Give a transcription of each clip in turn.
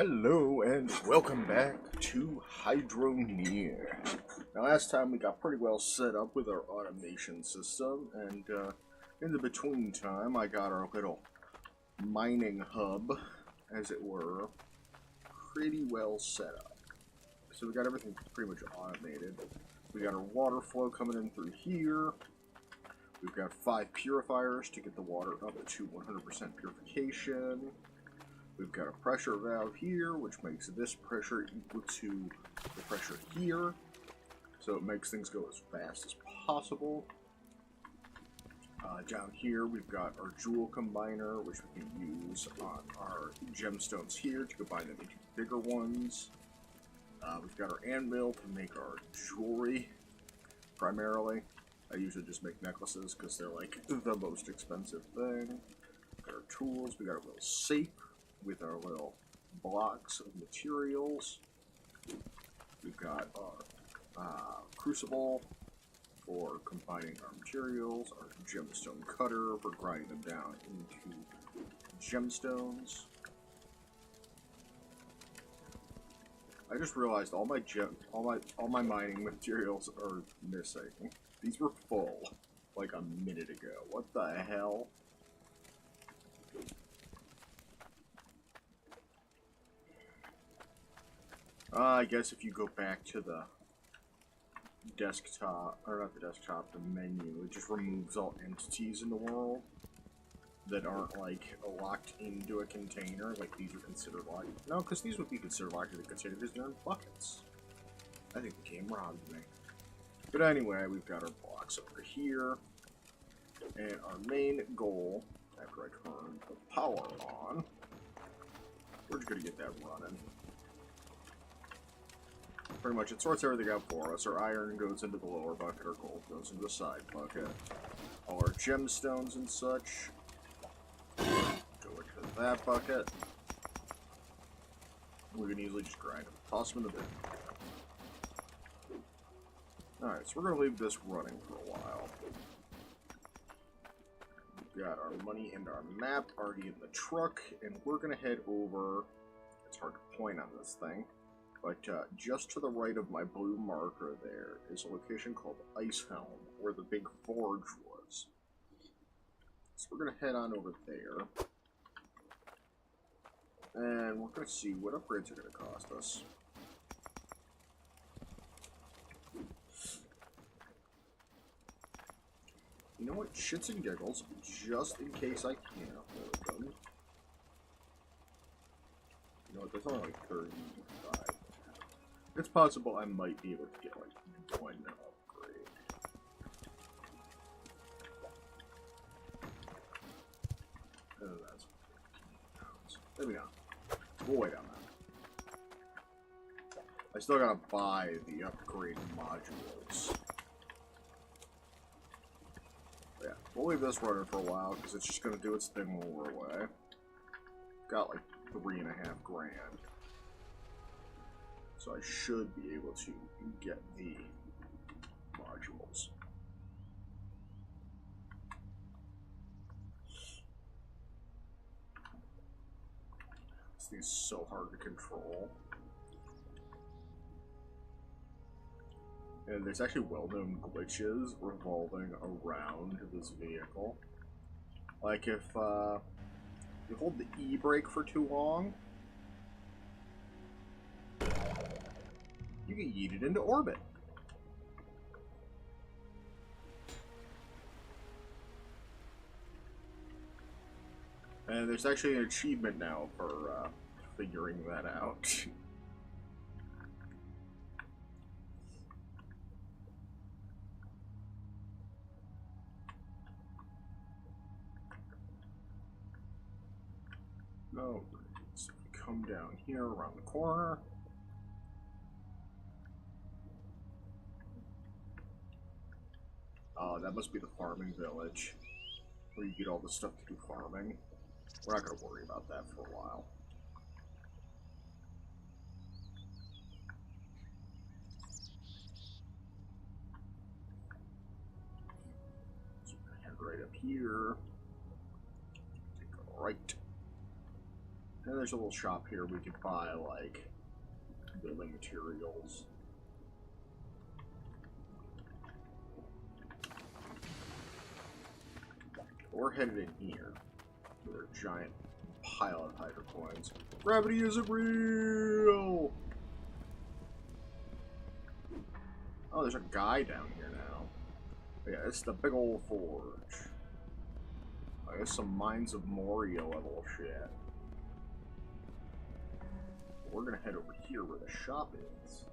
Hello and welcome back to Hydroneer. Now last time we got pretty well set up with our automation system, and in the between time I got our little mining hub, as it were, pretty well set up. So we got everything pretty much automated. We got our water flow coming in through here. We've got 5 purifiers to get the water up to 100% purification. We've got a pressure valve here, which makes this pressure equal to the pressure here, so it makes things go as fast as possible. Down here, we've got our jewel combiner, which we can use on our gemstones here to combine them into bigger ones. We've got our anvil to make our jewelry, primarily. I usually just make necklaces because they're like the most expensive thing. We've got our tools, we got our little safe with our little blocks of materials. We've got our crucible for combining our materials, our gemstone cutter for grinding them down into gemstones. I just realized all my mining materials are missing. These were full like a minute ago. What the hell? I guess if you go back to the desktop, or not the desktop, the menu, it just removes all entities in the world that aren't, like, locked into a container. Like, these are considered locked. No, because these would be considered locked into a container because they're in buckets. I think the game robbed me. But anyway, we've got our blocks over here. And our main goal, after I turn the power on, we're just going to get that running. Pretty much, it sorts everything out for us. Our iron goes into the lower bucket, our gold goes into the side bucket. All our gemstones and such go into that bucket. We can easily just grind them, toss them in the bin. Alright, so we're going to leave this running for a while. We've got our money and our map already in the truck, and we're going to head over. It's hard to point on this thing. But just to the right of my blue marker there is a location called Ice Helm, where the big forge was. So we're going to head on over there. And we're going to see what upgrades are going to cost us. You know what? Shits and giggles, just in case I can't afford them. You know what? That's only like 35. It's possible I might be able to get like one upgrade. Oh, that's £15. Maybe not. We'll wait on that. I still gotta buy the upgrade modules. But yeah, we'll leave this running for a while because it's just gonna do its thing while we're away. Got like 3.5 grand. So I should be able to get the modules. This thing's so hard to control. And there's actually well-known glitches revolving around this vehicle. Like if you hold the E brake for too long, you get yeeted into orbit. And there's actually an achievement now for figuring that out. No, so we come down here around the corner. Oh, that must be the farming village, where you get all the stuff to do farming. We're not going to worry about that for a while. So we're going to head right up here. Take a right. And there's a little shop here we could buy, like, building materials. We're headed in here with our giant pile of hydro coins. Gravity isn't real! Oh, there's a guy down here now. But yeah, it's the big old forge. I guess some Mines of Moria level shit. We're gonna head over here where the shop is.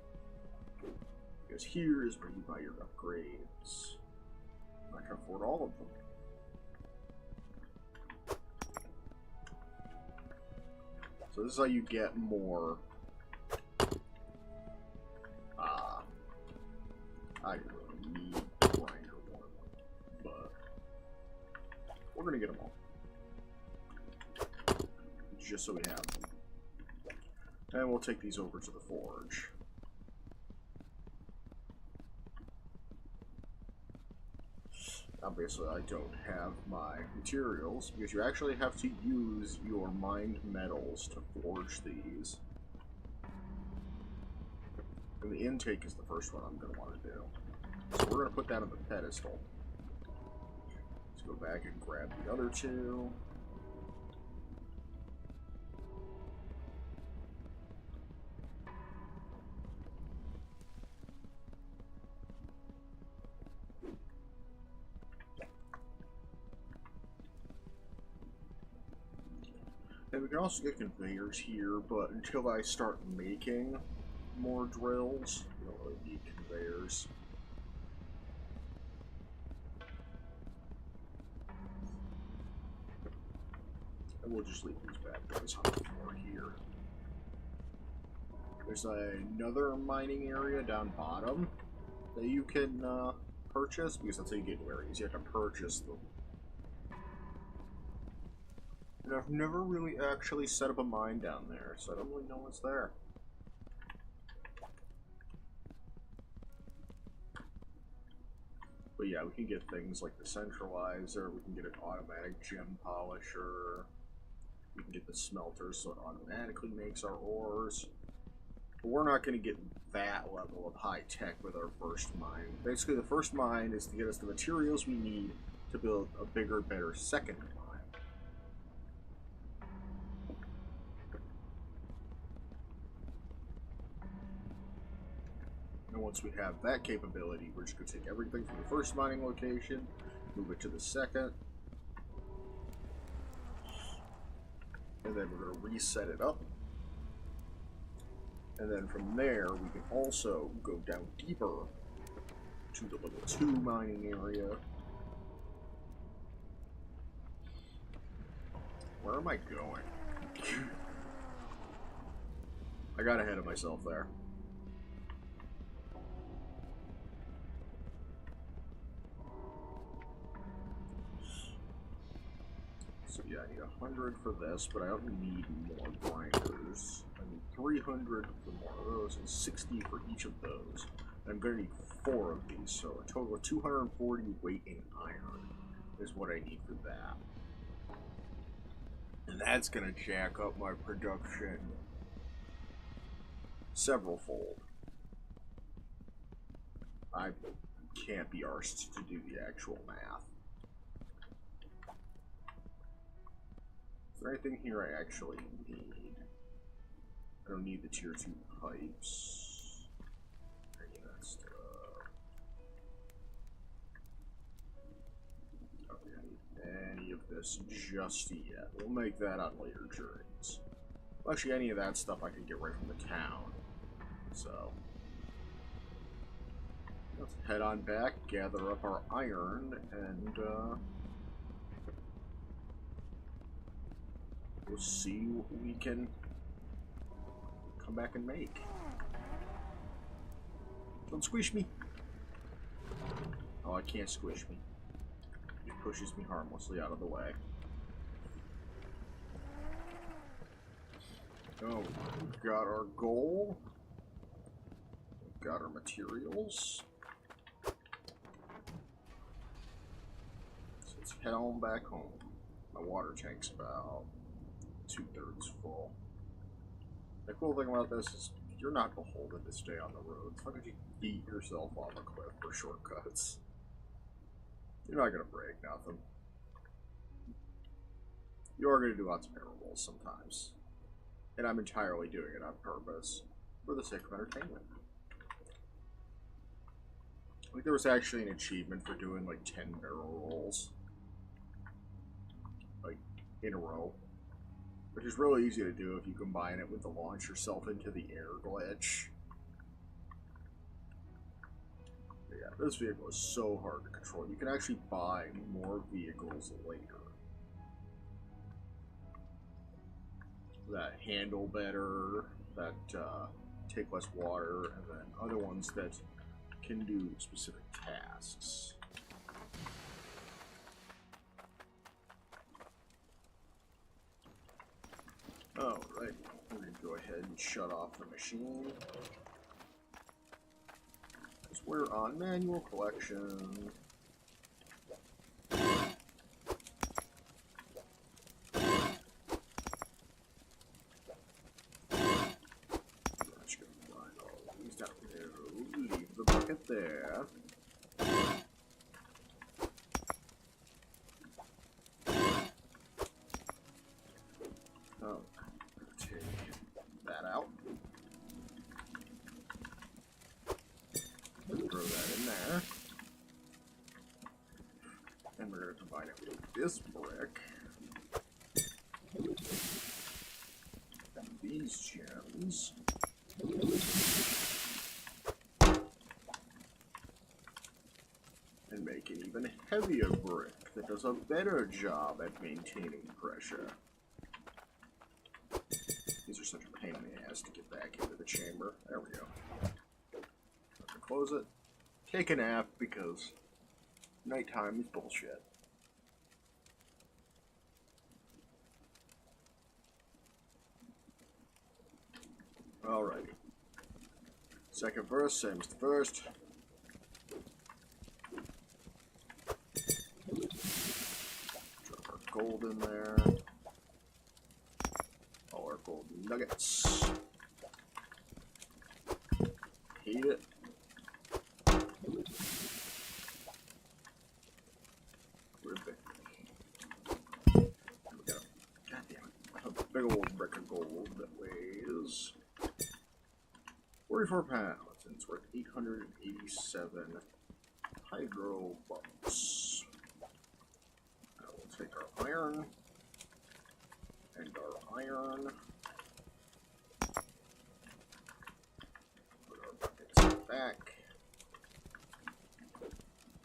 Because here is where you buy your upgrades. I can afford all of them. So this is how you get more. I don't really need grinder one, but we're gonna get them all. Just so we have them. And we'll take these over to the forge. Obviously, I don't have my materials, because you actually have to use your mined metals to forge these. And the intake is the first one I'm going to want to do. So we're going to put that on the pedestal. Let's go back and grab the other two. And we can also get conveyors here, but until I start making more drills, we don't really need conveyors. And we'll just leave these bad boys on the floor here. There's another mining area down bottom that you can purchase, because that's how you get new areas. You have to purchase them. And I've never really actually set up a mine down there, so I don't really know what's there. But yeah, we can get things like the centralizer, we can get an automatic gem polisher, we can get the smelter so it automatically makes our ores. But we're not going to get that level of high tech with our first mine. Basically, the first mine is to get us the materials we need to build a bigger, better second mine. And once we have that capability, we're just going to take everything from the first mining location, move it to the second, and then we're going to reset it up. And then from there, we can also go down deeper to the level 2 mining area. Where am I going? I got ahead of myself there. So yeah, I need 100 for this, but I don't need more grinders. I need 300 for more of those, and 60 for each of those. And I'm going to need 4 of these, so a total of 240 weight in iron is what I need for that. And that's going to jack up my production several fold. I can't be arsed to do the actual math. Is there anything here I actually need? I don't need the tier 2 pipes. Any of that stuff. I don't need any of this just yet. We'll make that on later journeys. Well, actually, any of that stuff I can get right from the town. So, let's head on back, gather up our iron, and we'll see what we can come back and make. Don't squish me. Oh, I can't squish me. It pushes me harmlessly out of the way. Oh, we've got our goal. We've got our materials. So let's head on back home. My water tank's about 2/3 full. The cool thing about this is you're not beholden to stay on the road. As long as you beat yourself off a cliff for shortcuts, you're not going to break nothing. You are going to do lots of barrel rolls sometimes. And I'm entirely doing it on purpose, for the sake of entertainment. Like, there was actually an achievement for doing like 10 barrel rolls. Like, in a row. Which is really easy to do if you combine it with the launch yourself into the air glitch. But yeah, this vehicle is so hard to control. You can actually buy more vehicles later that handle better, that take less water, and then other ones that can do specific tasks. Alright, we're going to go ahead and shut off the machine. Because we're on manual collection. Leave the bucket there. Oh, take that out. Throw that in there. And we're going to combine it with this brick. And these gems. And make an even heavier brick that does a better job at maintaining pressure. These are such a pain in the ass to get back into the chamber. There we go. Have to close it. Take a nap because nighttime is bullshit. Alrighty. Second verse, same as the first. Drop our gold in there. All our gold nuggets. Heat it. We got a big old brick of gold that weighs 44 pounds, and it's worth 887 hydro bucks. Now we'll take our iron and our iron. Put our buckets back.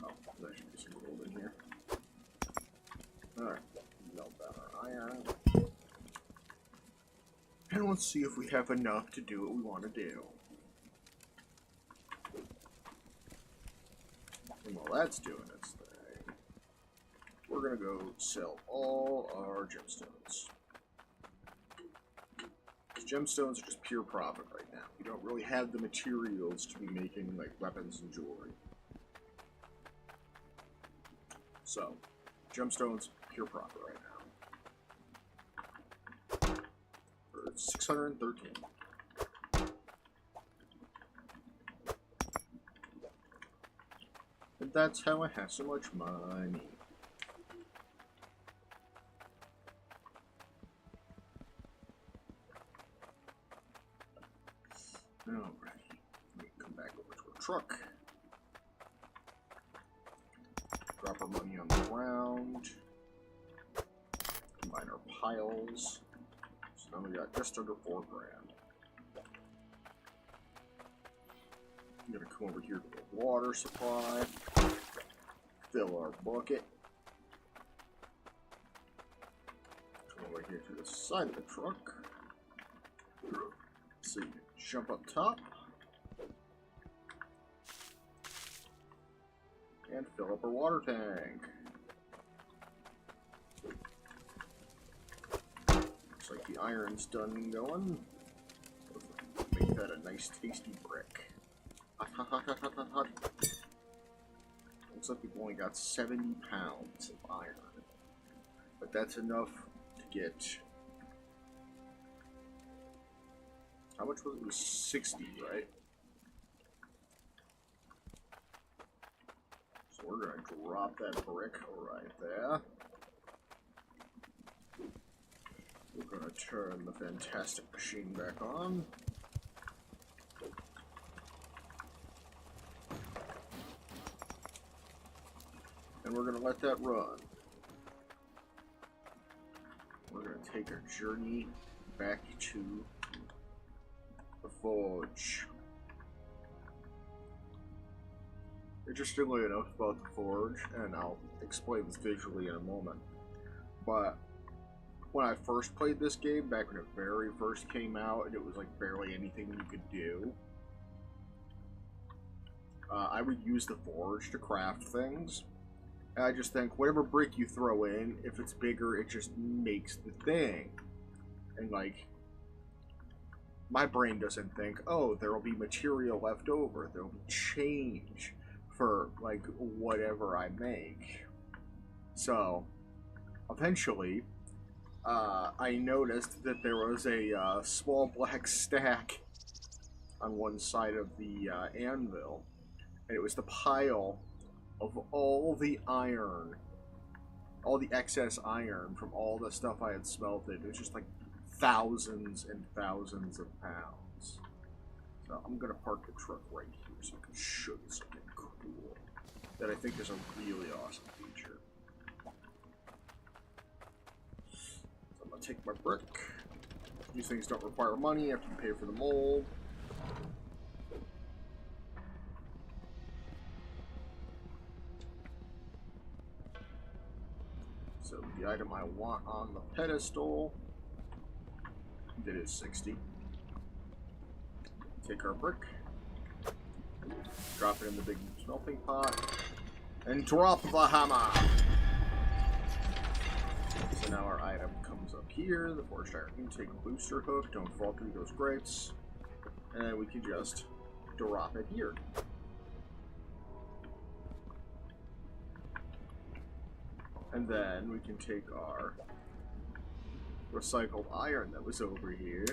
Oh, there should be some gold in here. Alright, melt down our iron. And let's see if we have enough to do what we want to do. And while that's doing its thing, we're going to go sell all our gemstones. Gemstones are just pure profit right now. We don't really have the materials to be making like weapons and jewelry. So, gemstones, pure profit right now. For 613. And that's how I have so much money. Alright, we can come back over to our truck. Drop our money on the ground. Combine our piles. So now we got just under 4 grand. I'm gonna come over here to the water supply. Fill our bucket. Come over here to the side of the truck. So you can jump up top. And fill up our water tank. Looks like the iron's done going. Make that a nice tasty brick. Looks like we've only got 70 pounds of iron. But that's enough to get How much was it? It was 60, right? So we're gonna drop that brick right there. We're gonna turn the fantastic machine back on. And we're gonna let that run. We're gonna take our journey back to the forge. Interestingly enough about the forge, and I'll explain this visually in a moment, but when I first played this game, back when it very first came out, and it was like barely anything you could do, I would use the forge to craft things. And I just think, whatever brick you throw in, if it's bigger, it just makes the thing. And like, my brain doesn't think, oh, there will be material left over, there will be change for like whatever I make. So, eventually, I noticed that there was a small black stack on one side of the anvil, and it was the pile of all the iron, all the excess iron from all the stuff I had smelted. It was just like thousands and thousands of pounds. So I'm gonna park the truck right here so I can show you something cool that I think is a really awesome feature. So I'm gonna take my brick. These things don't require money after you pay for the mold. So the item I want on the pedestal, that is 60. Take our brick, drop it in the big smelting pot, and drop the hammer! So now our item comes up here, the forged iron intake booster hook, don't fall through those grates, and we can just drop it here. And then we can take our recycled iron that was over here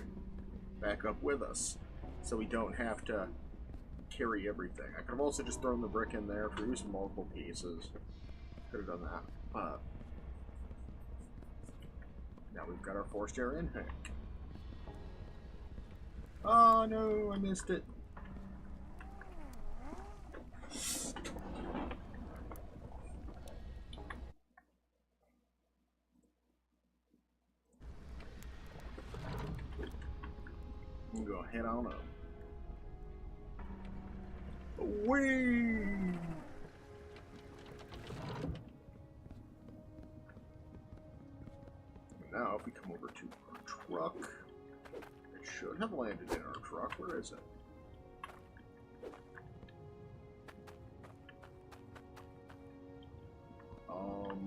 back up with us, so we don't have to carry everything. I could have also just thrown the brick in there, produced multiple pieces. Could have done that, but now we've got our forced air intake. Oh no, I missed it. I'm gonna head on up. Whee! Now, if we come over to our truck, it should have landed in our truck. Where is it? Hello?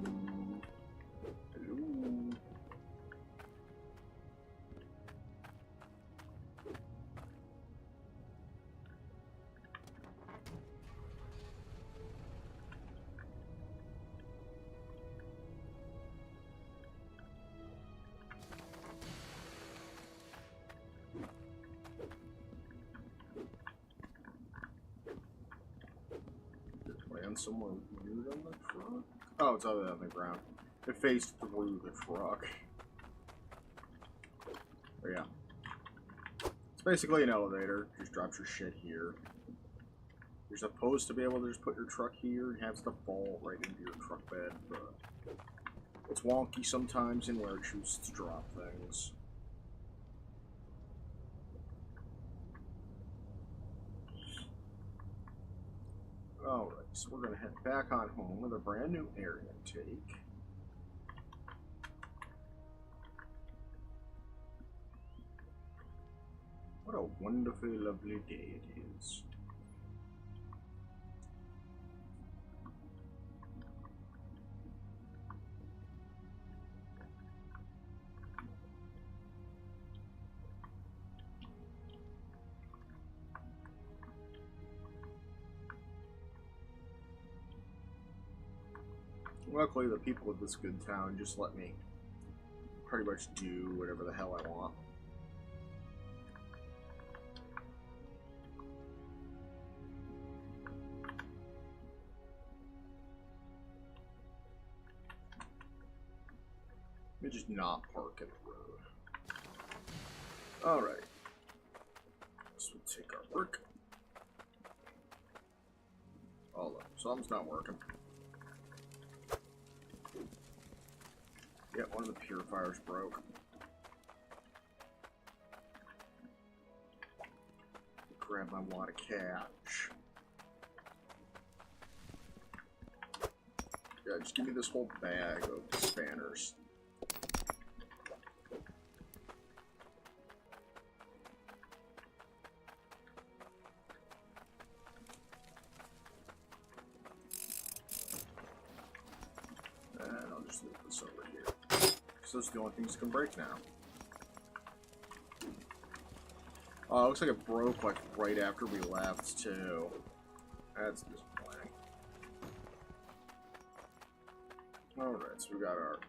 Land somewhere weird on the truck? Oh, it's other than the ground. It faced through the truck. But yeah. It's basically an elevator. Just drops your shit here. You're supposed to be able to just put your truck here and have stuff fall right into your truck bed, but it's wonky sometimes in where it chooses to drop things. Alright, so we're going to head back on home with a brand new air intake. What a wonderfully lovely day it is. Luckily, the people of this good town just let me pretty much do whatever the hell I want. just not park in the road. Alright. So we'll take our work. Hold up. Something's not working. Yeah, one of the purifiers broke. Grab my wad of cash. Yeah, just give me this whole bag of spanners. And I'll just leave this over here. So those are the only things that can break now. Oh, it looks like it broke like right after we left too. That's disappointing. Alright, so we got our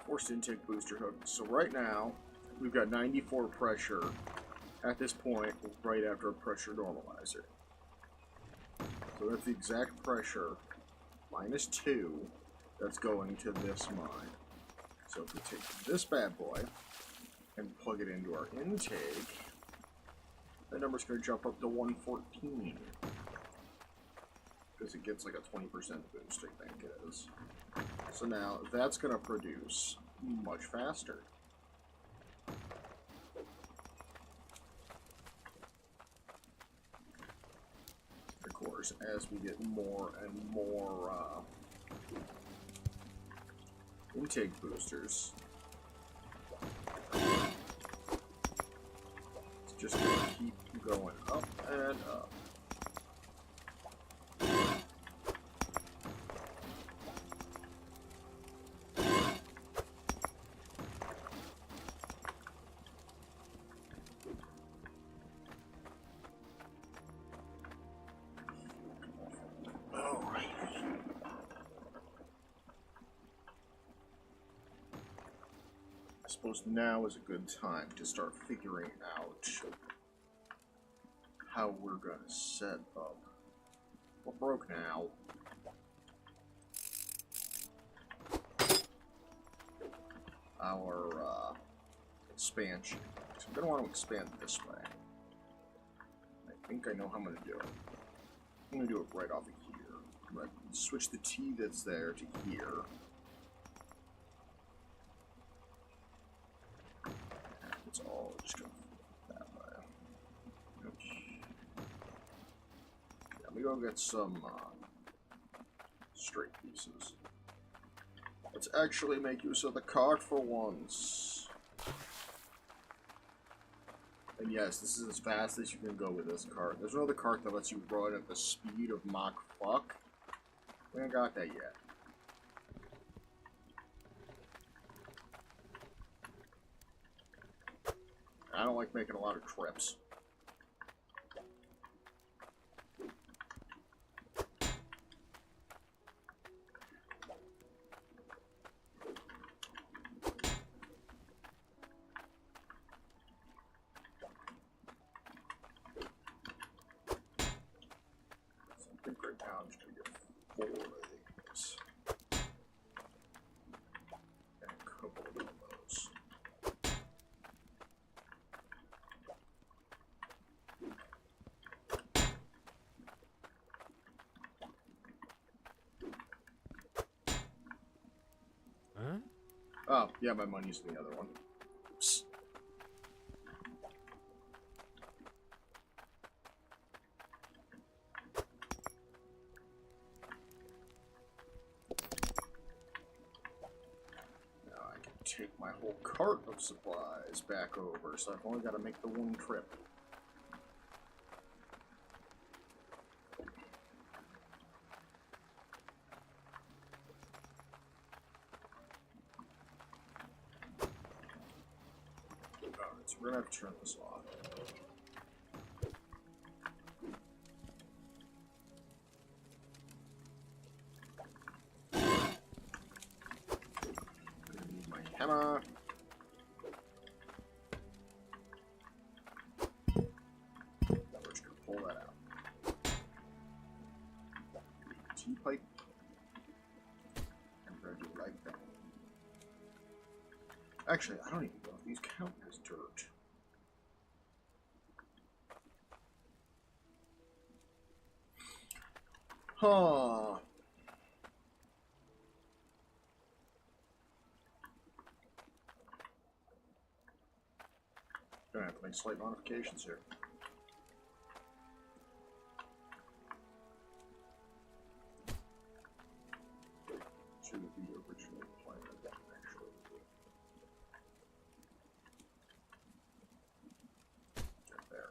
forced intake booster hook. So right now, we've got 94 pressure at this point, right after a pressure normalizer. So that's the exact pressure, minus 2, that's going to this mine. So if we take this bad boy, and plug it into our intake, that number's going to jump up to 114. Because it gets like a 20% boost, I think it is. So now, that's going to produce much faster. Of course, as we get more and more intake boosters, just gonna keep going up and up. Alright. I suppose now is a good time to start figuring out how we're gonna set up. What broke now? Our expansion. So I'm gonna want to expand this way. I think I know how I'm gonna do it. I'm gonna do it right off of here. I'm gonna switch the T that's there to here. And it's all just going that way. Okay. Let me go get some straight pieces. Let's actually make use of the cart for once. And yes, this is as fast as you can go with this cart. There's no other cart that lets you run at the speed of Mach fuck. We ain't got that yet. I don't like making a lot of trips. I'm just gonna get 4 of these. And a couple of those. Huh? Oh, yeah, my money's in the other one. Oops. Take my whole cart of supplies back over, so I've only got to make the one trip. Alright, so we're gonna have to turn this off. Gonna need my hammer. Pull that out. T-pipe. And we're going to do like that. Actually, I don't even know if these count as dirt. Huh. Gonna have to make slight modifications here. To the original plan, actually. Get there.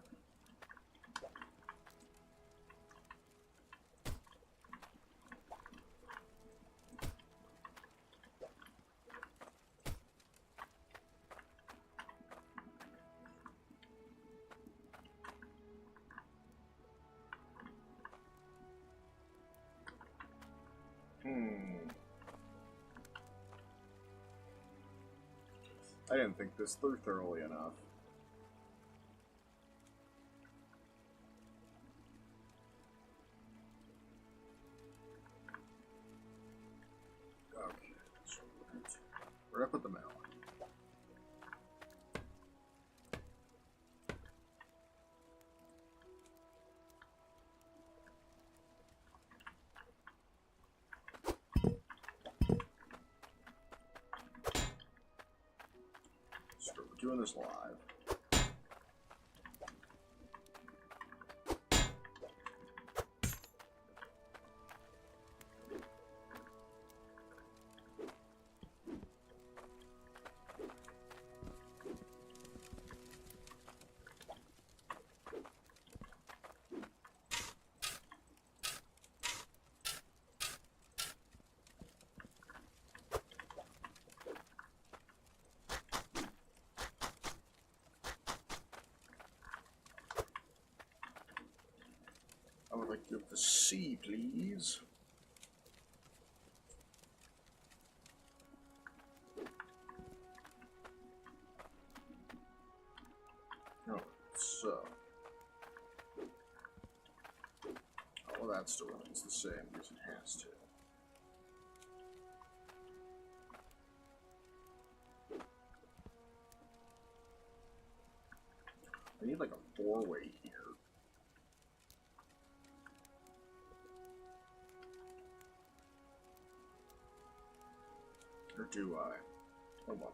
I didn't think this through thoroughly enough. Okay, so where'd I put the mail? So we're doing this live. I would like to give the C, please. Oh, so. Oh, well, that still remains the same because it has to. I need like a four-way here. Or do I? Hold on.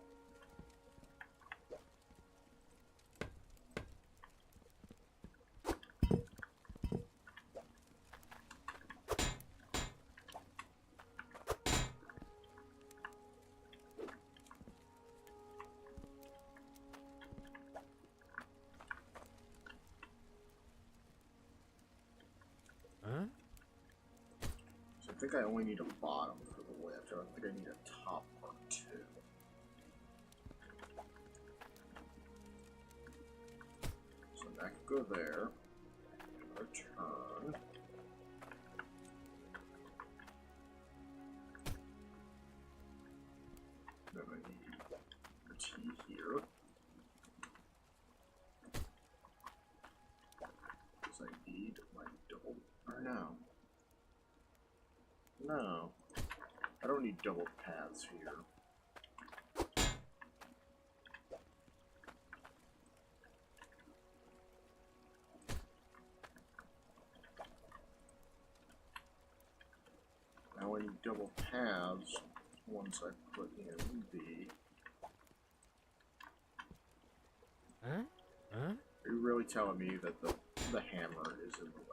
Huh? So I think I only need a bottom for the lift. I don't think I need a top part too. So that could go there. Return. Then I need a T here. Because I need my double. Or no. No. I don't need double paths here. Now I need double paths once I put in the... Huh? Huh? Are you really telling me that the hammer is in the way?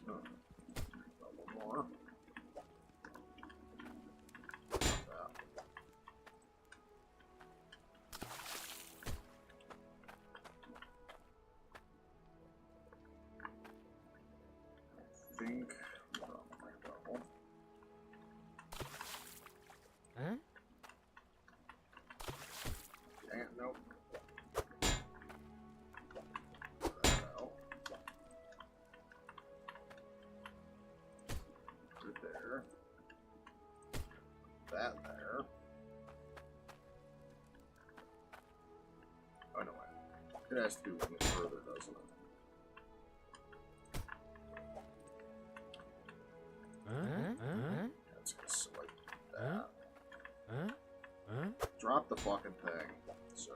Oh, one more. I think... Huh? Dang it, nope. Well, put it there. That there. Oh, no, wait. It has to be one further, doesn't it? Huh? fucking thing. So,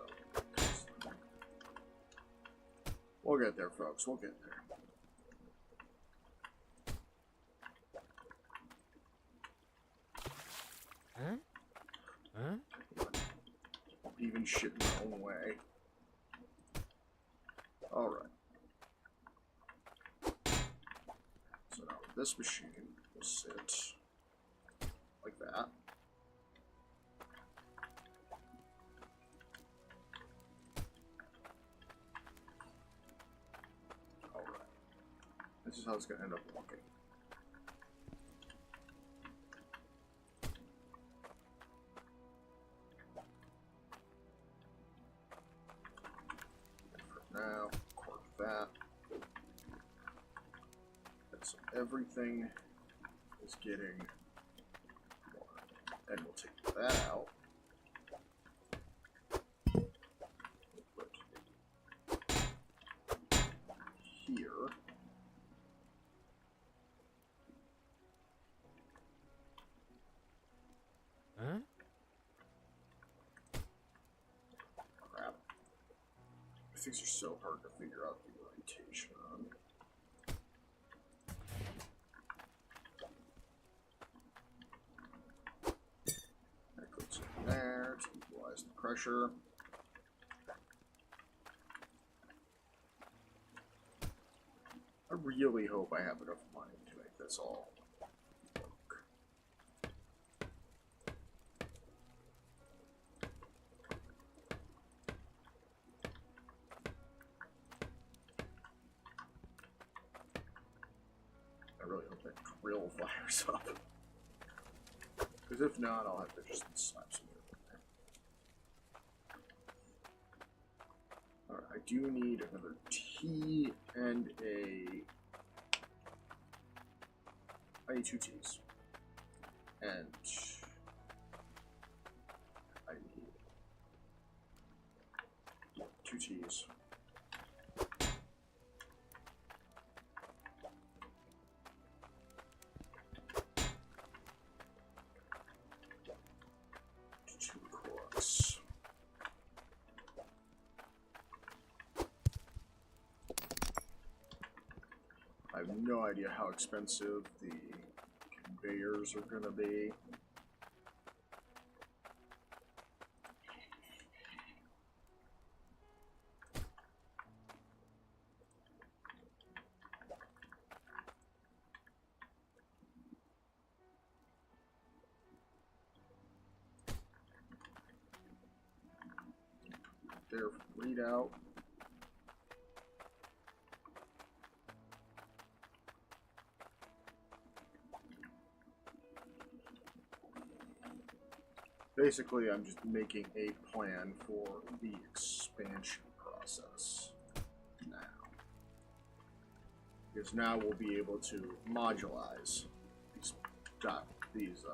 we'll get there, folks. We'll get there. Huh? Huh? Even shit in my own way. Alright. So now this machine will sit like that. Alright. This is how it's going to end up looking. Now, cork that. So everything is getting more. And we'll take that out. Put here. Huh? Crap. Things are so hard to figure out the orientation on. That goes in there to equalize the pressure. I really hope I have enough money to make this all work. I really hope that drill fires up. Because if not, I'll have to just slap some wood in there. Alright, I do need another T and I need 2 T's. And I need 2 T's. I have no idea how expensive the conveyors are going to be. Their readout. Basically, I'm just making a plan for the expansion process now. Because now we'll be able to modulize these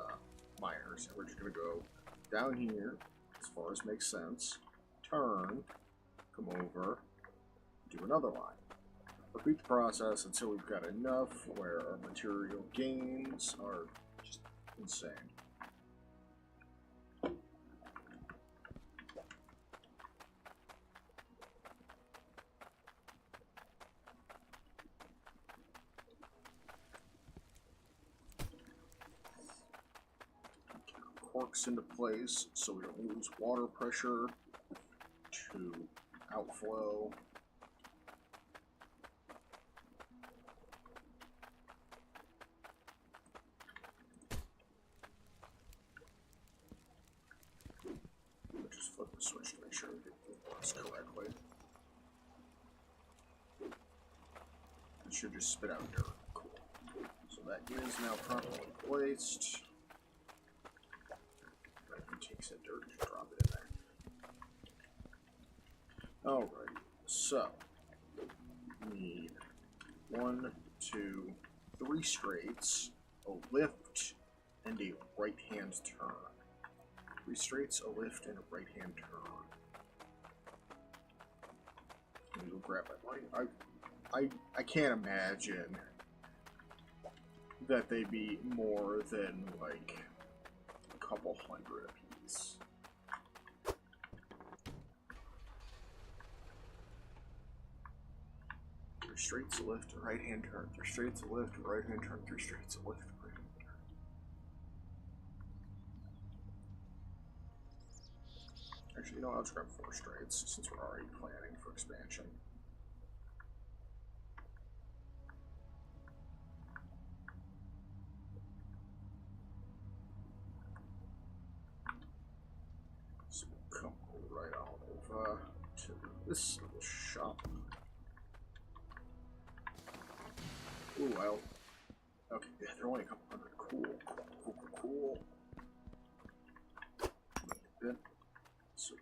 miners. And we're just going to go down here, as far as makes sense, turn, come over, do another line. Repeat the process until we've got enough where our material gains are just insane. Corks into place so we don't lose water pressure to outflow. Just flip the switch to make sure it works correctly. It should just spit out dirt. Cool. So that is now properly placed. Take some dirt and drop it in there. Alright, so we need 1, 2, 3 straights, a lift, and a right-hand turn. 3 straights, a lift, and a right-hand turn. Let me go grab my money. I can't imagine that they'd be more than like a couple hundred apiece. straight to lift, right hand turn, 3 straight to lift, right hand turn, 3 straight to lift, right hand turn. Actually, you know, I'll just grab 4 straights since we're already planning for expansion. So we'll come right on over to this little shop. Ooh, well. Okay, yeah, they're only a couple hundred. Cool. Then, so,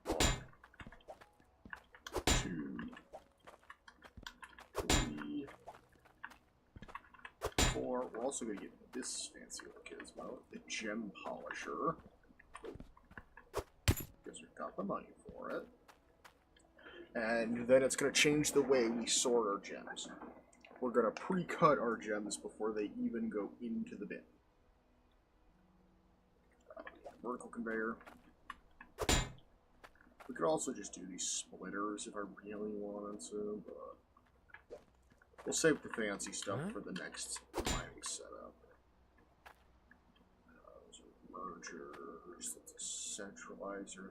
1, 2, 3, 4. We're also going to get this fancy little gizmo, the gem polisher, because we've got the money for it. And then it's going to change the way we sort our gems. We're going to pre-cut our gems before they even go into the bin. Vertical conveyor. We could also just do these splitters if I really wanted to, but we'll save the fancy stuff for the next mining setup. Those are mergers, that's a centralizer.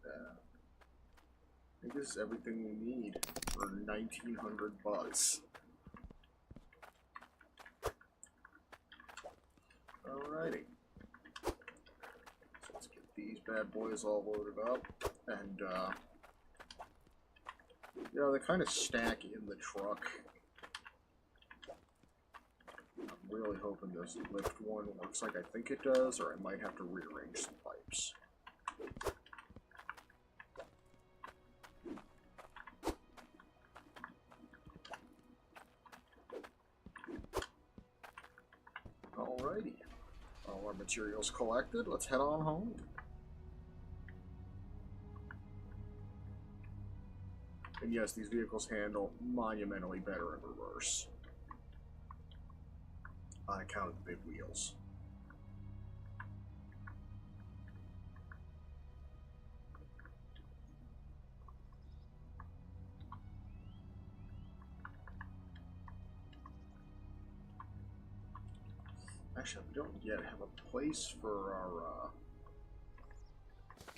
I think this is everything we need for 1,900 bucks. Alrighty. So let's get these bad boys all loaded up. And, you know, they kind of stack in the truck. I'm really hoping this lift one works like I think it does, or I might have to rearrange some pipes. Alrighty. All our materials collected, let's head on home. And yes, these vehicles handle monumentally better in reverse. On account of the big wheels. Actually, we don't yet have a place for our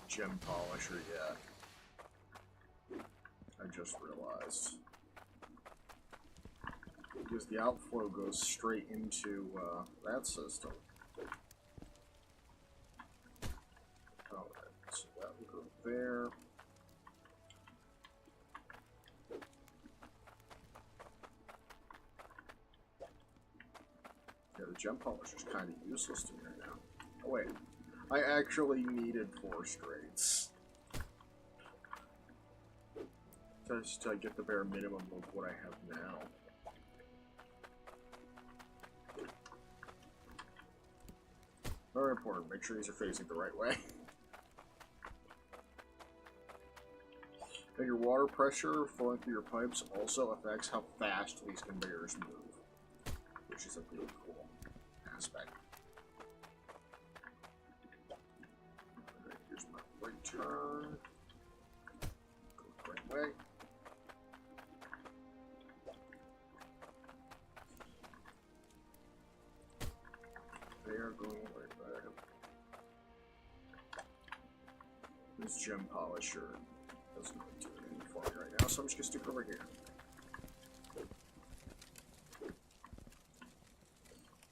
gem polisher yet. I just realized. Because the outflow goes straight into that system. Alright, so that will go there. Yeah, the gem polisher's kind of useless to me right now. Oh wait, I actually needed 4 straights. Just to get the bare minimum of what I have now. Very important, make sure these are facing the right way. And your water pressure flowing through your pipes also affects how fast these conveyors move, which is a really cool aspect. Alright, here's my right turn. Go the right way. They are going right back. This gem polisher doesn't really do anything for me right now, so I'm just gonna stick over here.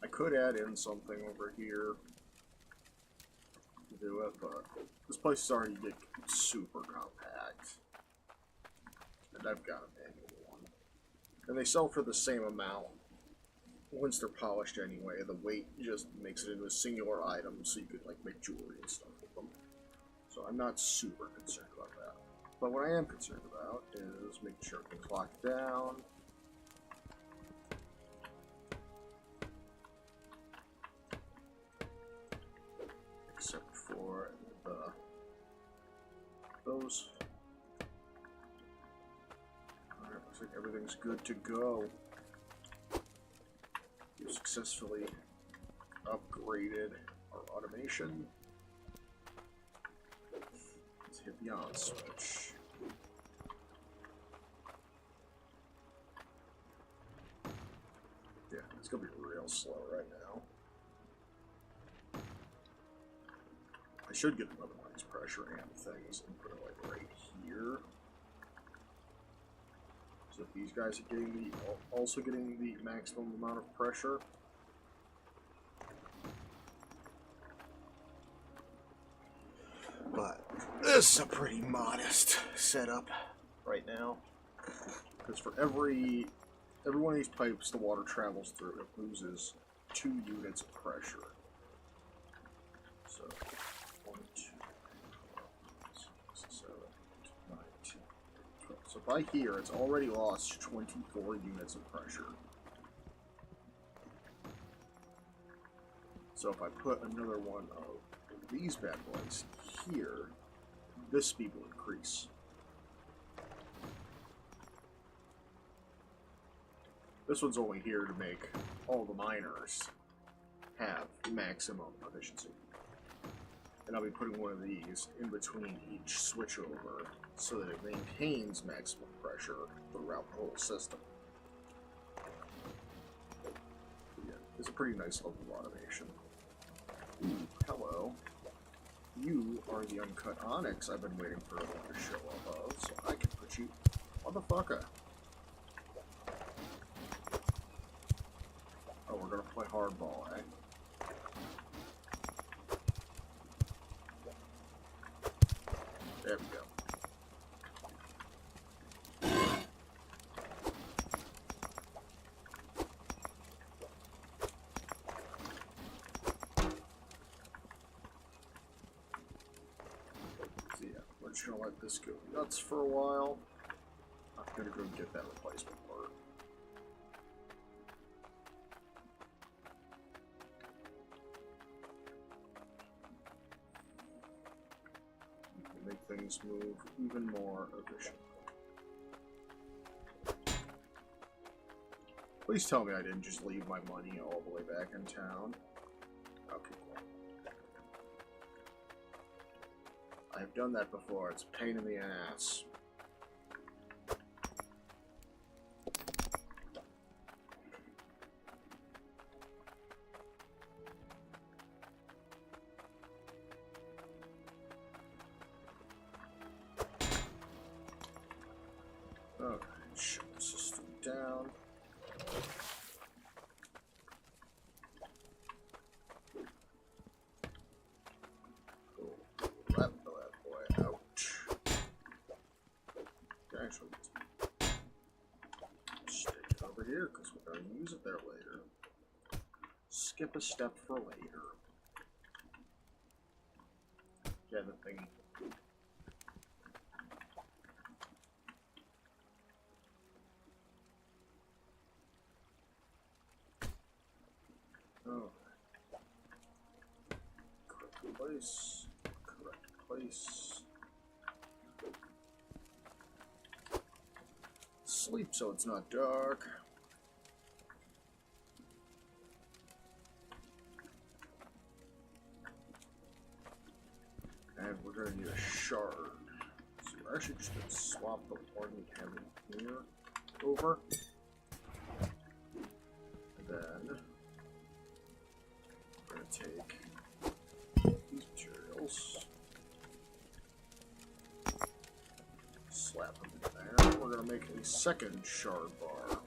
I could add in something over here to do it, but this place is already getting super compact. And I've got a manual one. And they sell for the same amount. Once they're polished anyway, the weight just makes it into a singular item, so you could like make jewelry and stuff with them. So I'm not super concerned about that. But what I am concerned about is making sure everything's locked down. Except for those. Alright, looks like everything's good to go. We've successfully upgraded our automation. Let's hit the on switch. It's gonna be real slow right now. I should get another one's pressure and things and put it like right here. So if these guys are getting the also getting the maximum amount of pressure. But this is a pretty modest setup right now. Because for every one of these pipes the water travels through, it loses 2 units of pressure. So 1, 2, 6, 7, 8, 9, 10, 12. So by here, it's already lost 24 units of pressure. So if I put another one of these bad boys here, this speed will increase. This one's only here to make all the miners have maximum efficiency. And I'll be putting one of these in between each switchover so that it maintains maximum pressure throughout the whole system. But yeah, it's a pretty nice level of automation. Ooh, hello. You are the uncut onyx I've been waiting for everyone to show up of, so I can put you... Motherfucker! Oh, we're gonna play hardball, eh? There we go. So yeah, we're just gonna let this go nuts for a while. I'm gonna go get that replacement part. Make things move even more efficiently. Please tell me I didn't just leave my money all the way back in town. Okay, cool. I've done that before. It's a pain in the ass. Okay, shut the system down. Cool. That boy out. Actually, stick it over here because we're going to use it there later. Skip a step for later. Yeah, the thing. Oh. Correct place. Correct place. Sleep so it's not dark. And we're going to need a shard. So we're actually just going to swap the one we have in here over. And then we're going to take these materials, slap them in there. We're going to make a second shard bar.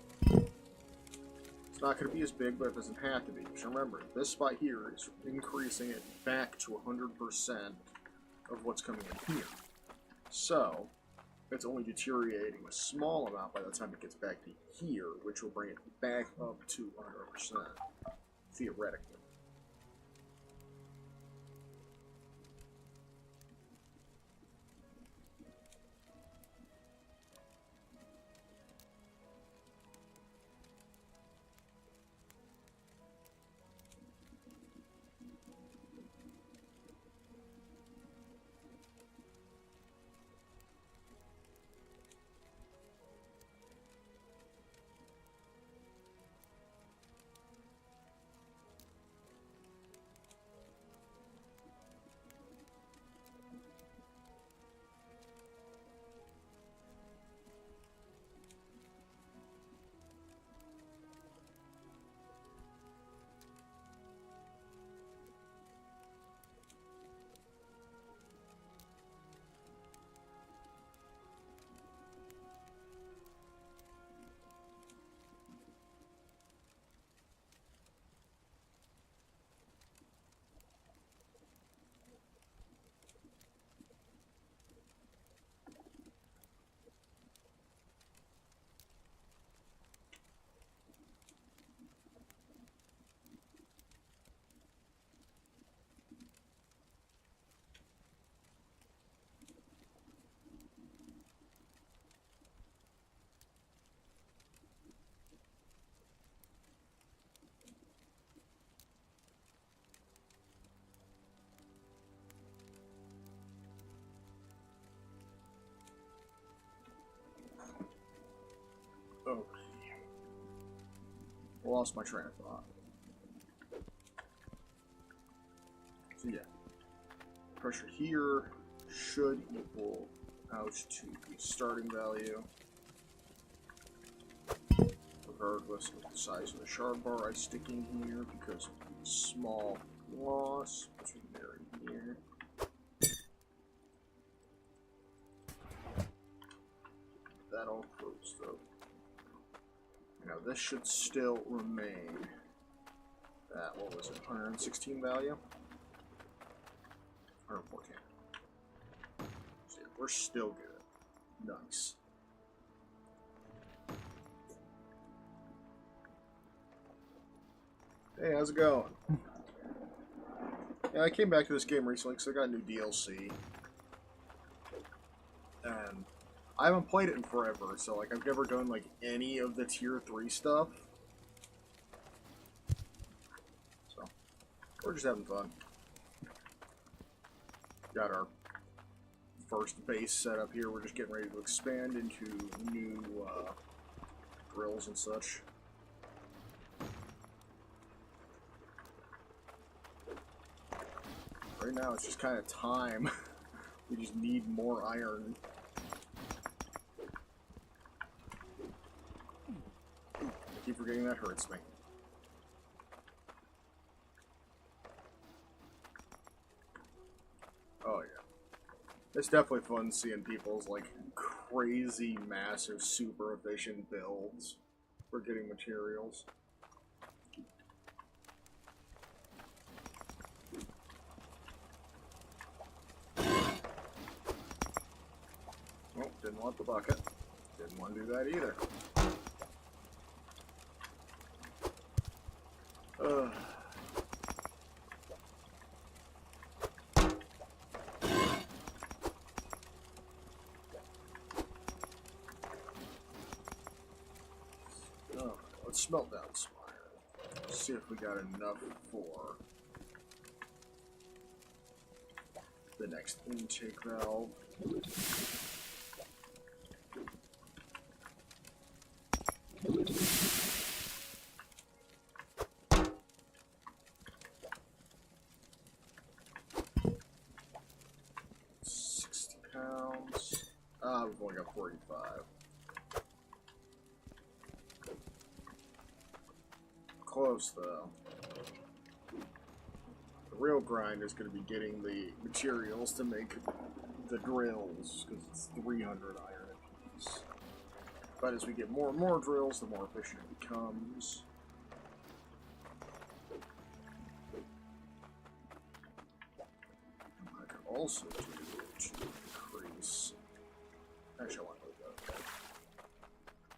It's not going to be as big, but it doesn't have to be. Because remember, this spot here is increasing it back to 100% of what's coming in here. So, it's only deteriorating a small amount by the time it gets back to here, which will bring it back up to 100%, theoretically. lost my train of thought. So yeah, pressure here should equal out to the starting value, regardless of the size of the shard bar I stick in here, because of the small loss between there and here. That all closed up. Now this should still remain at, what was it, 116 value? 114. So yeah, we're still good. Nice. Hey, how's it going? Yeah, I came back to this game recently because I got new DLC. And I haven't played it in forever, so like I've never done like any of the tier 3 stuff. So we're just having fun. Got our first base set up here. We're just getting ready to expand into new drills and such. Right now it's just kind of time. We just need more iron. I keep forgetting that hurts me. Oh yeah. It's definitely fun seeing people's like crazy, massive, super efficient builds for getting materials. Oh, didn't want the bucket. Didn't want to do that either. Let's smelt down some iron. See if we got enough for the next intake valve. £60. We've only got 45. Close though. The real grind is going to be getting the materials to make the drills, because it's 300 iron a piece. But as we get more and more drills, the more efficient it becomes. I can also do it to increase. Actually, I want to do that.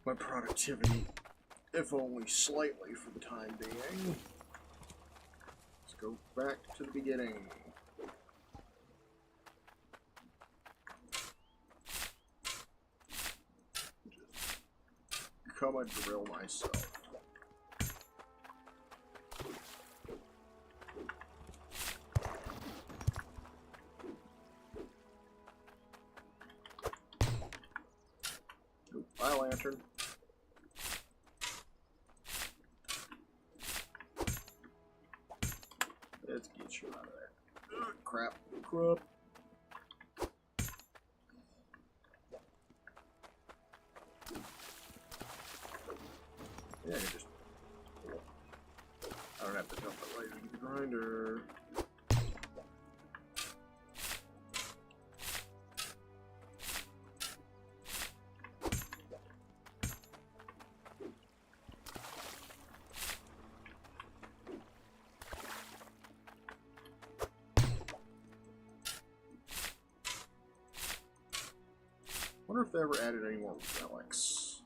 My productivity, if only slightly for the time being. Let's go back to the beginning. Just become a drill myself. Oop, my lantern. Let's get you out of there. Crap. Crap. Yeah, you just... I don't have to dump it right into the grinder. Wonder if they ever added any more relics.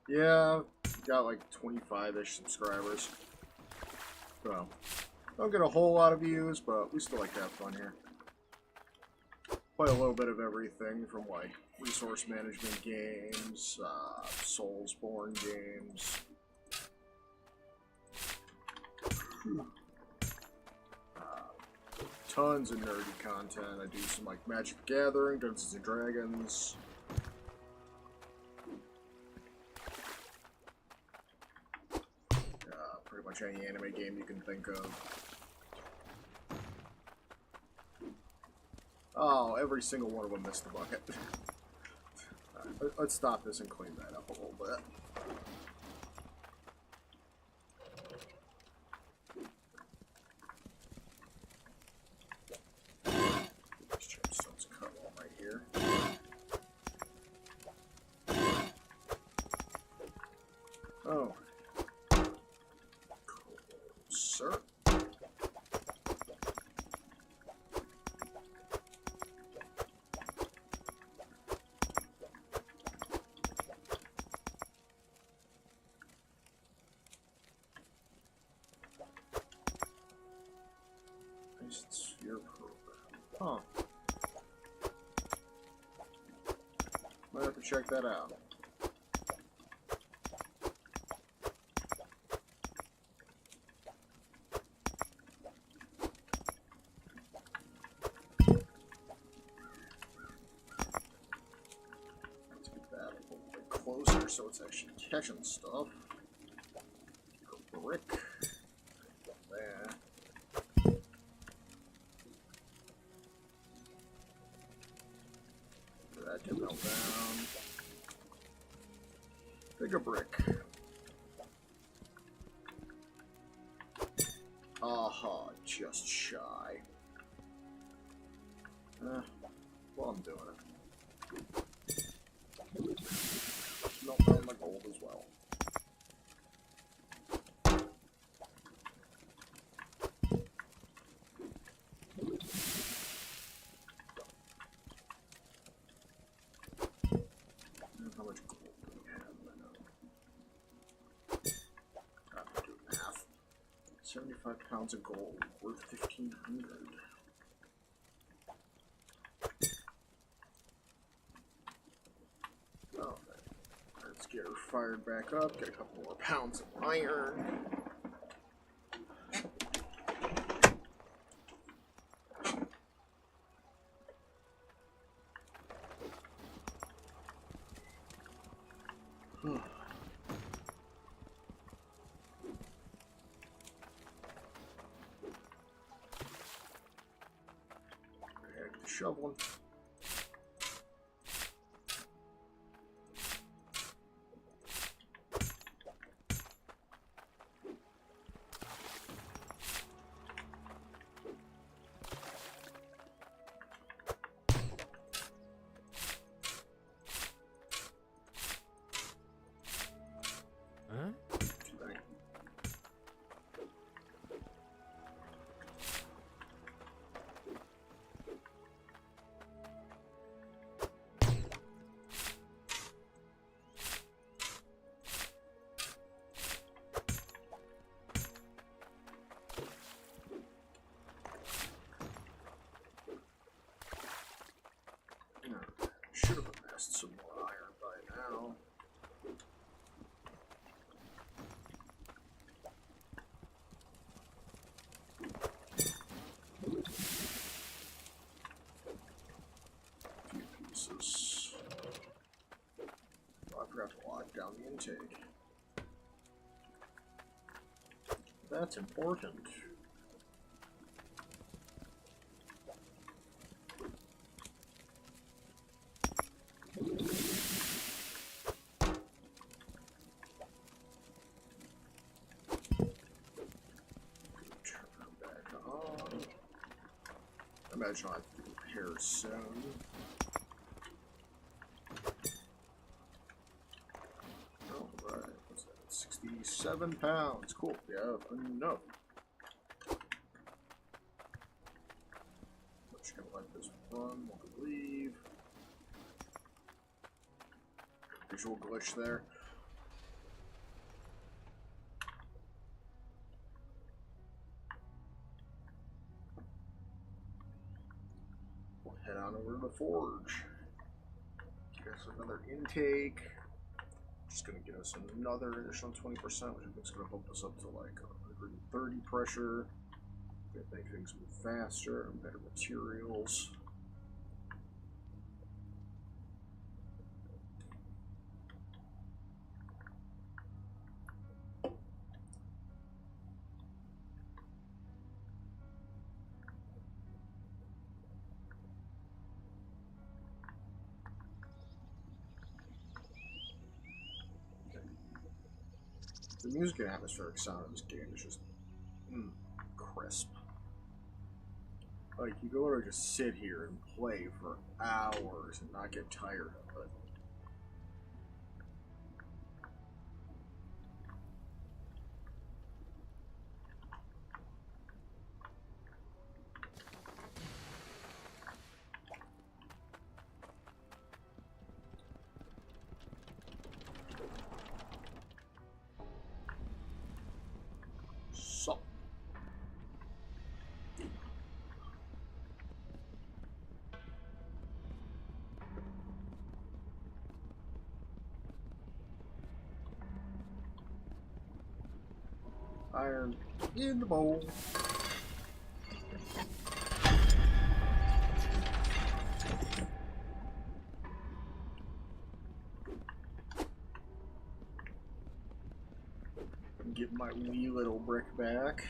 Yeah, got like 25-ish subscribers. So, don't get a whole lot of views, but we still like to have fun here. Play a little bit of everything from like resource management games, Soulsborne games. Tons of nerdy content. I do some like Magic the Gathering, Dungeons and Dragons. much any anime game you can think of. Oh, every single one of them missed the bucket. Alright, let's stop this and clean that up a little bit. These gemstones cut off right here. Oh. Cool, sir. Sphere program. Huh. Might have to check that out. Let's get that a little bit closer so it's actually catching stuff. A brick. There. That to melt down. Bigger brick. Aha, just shy. Well, I'm doing it. Melt down my gold as well. How much gold do we have? I have to do math. 75 pounds of gold, worth 1,500. Oh, let's get her fired back up, get a couple more pounds of iron. Shoveling. Huh? Should have amassed some more iron by now. A few pieces. Oh, I forgot to lock down the intake. That's important. I imagine I'll have to do repairs soon. Alright, what's that? 67 pounds. Cool. Yeah, enough. I'm just gonna let this run while we leave. Visual glitch there. Head on over to the forge. Get us another intake. Just gonna get us another additional 20%, which I think is gonna bump us up to like 130 pressure. Gonna make things move faster and better materials. music and atmospheric sound of this game is just crisp. Like, you can literally just sit here and play for hours and not get tired of it. So. Iron in the bowl. Get my wee little brick back.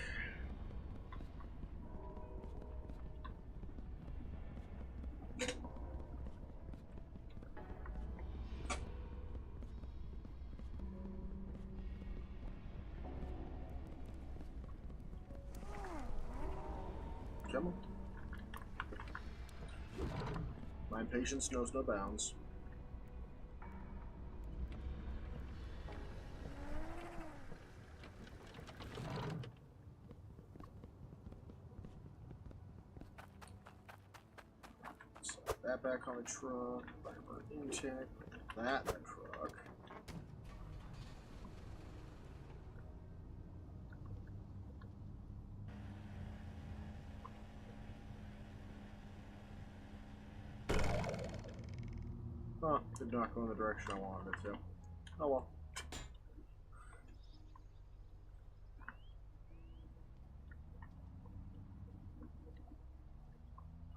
Come on. My patience knows no bounds. Set that back on the truck. Back on the intake. That in the truck. Huh, did not go in the direction I wanted it to. Oh well.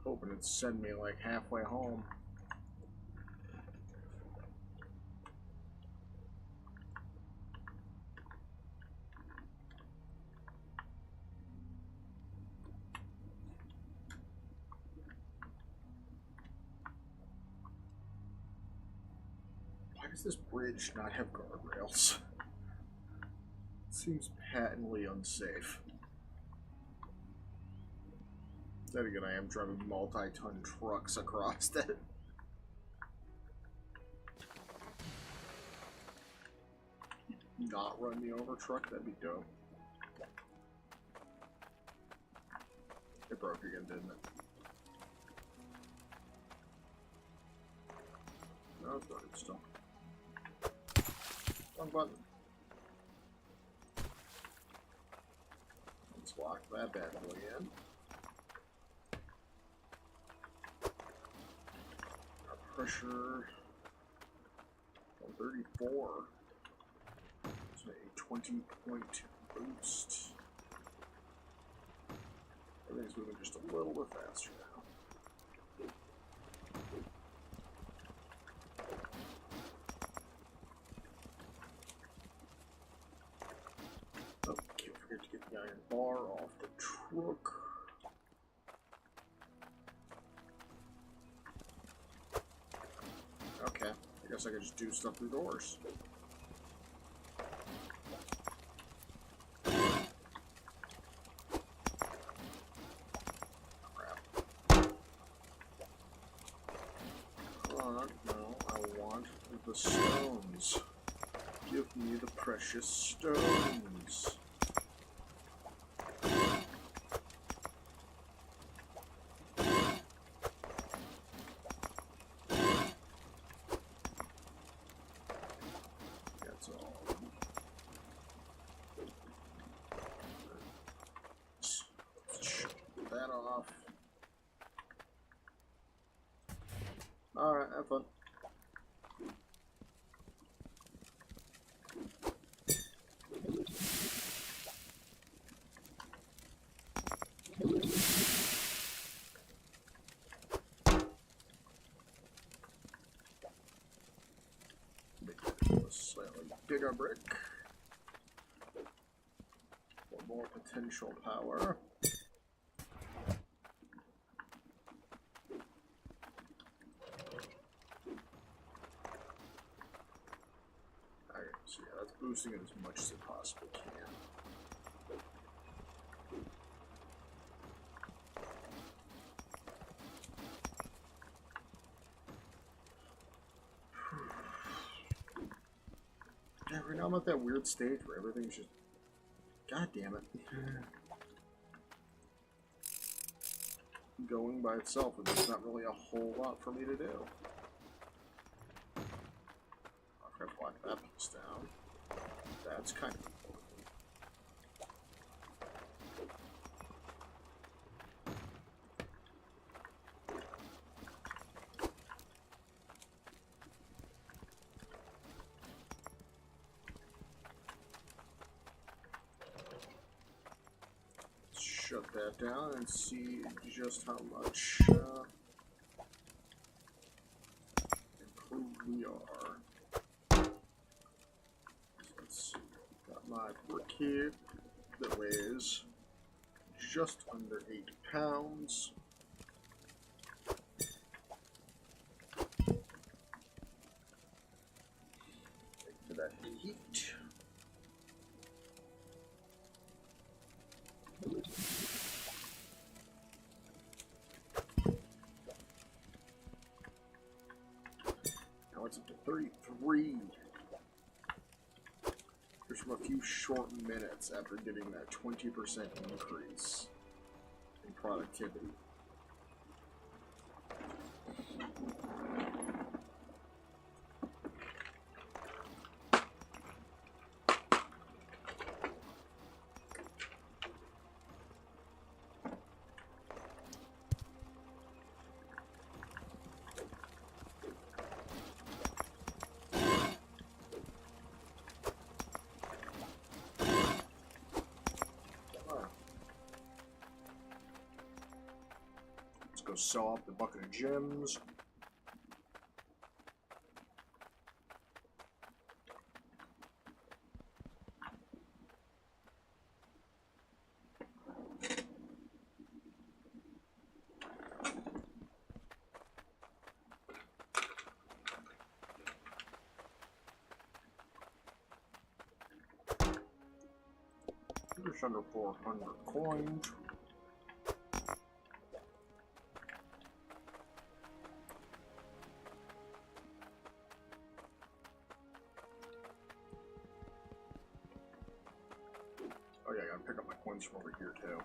Hoping it'd send me like halfway home. Why does this bridge not have guardrails? It seems patently unsafe. Then again, I am driving multi-ton trucks across it. Not run me over truck, that'd be dope. It broke again, didn't it? No, it's broken still. Wrong button. Let's lock that bad boy in. Our pressure 134. So a 20-point boost. Everything's moving just a little bit faster now. Oh, can't forget to get the iron bar off the truck. Okay, I guess I could just do stuff through doors. The stones. Give me the precious stones. That's all. Shut that off. Alright, have fun. Slightly bigger brick. For more potential power. Alright, so yeah, that's boosting it as much as it possibly can. Yeah, right now I'm at that weird stage where everything's just... God damn it. Going by itself, and there's not really a whole lot for me to do. I've got to block that piece down. That's kind of important. Shut that down and see just how much improved we are. So let's see. Got my brick here that weighs just under 8 pounds. Wait for that heat. Now it's up to 33. Just from a few short minutes after getting that 20% increase in productivity. Go sell off the bucket of gems. Just under 400 coins. Oh yeah, I gotta pick up my coins from over here too.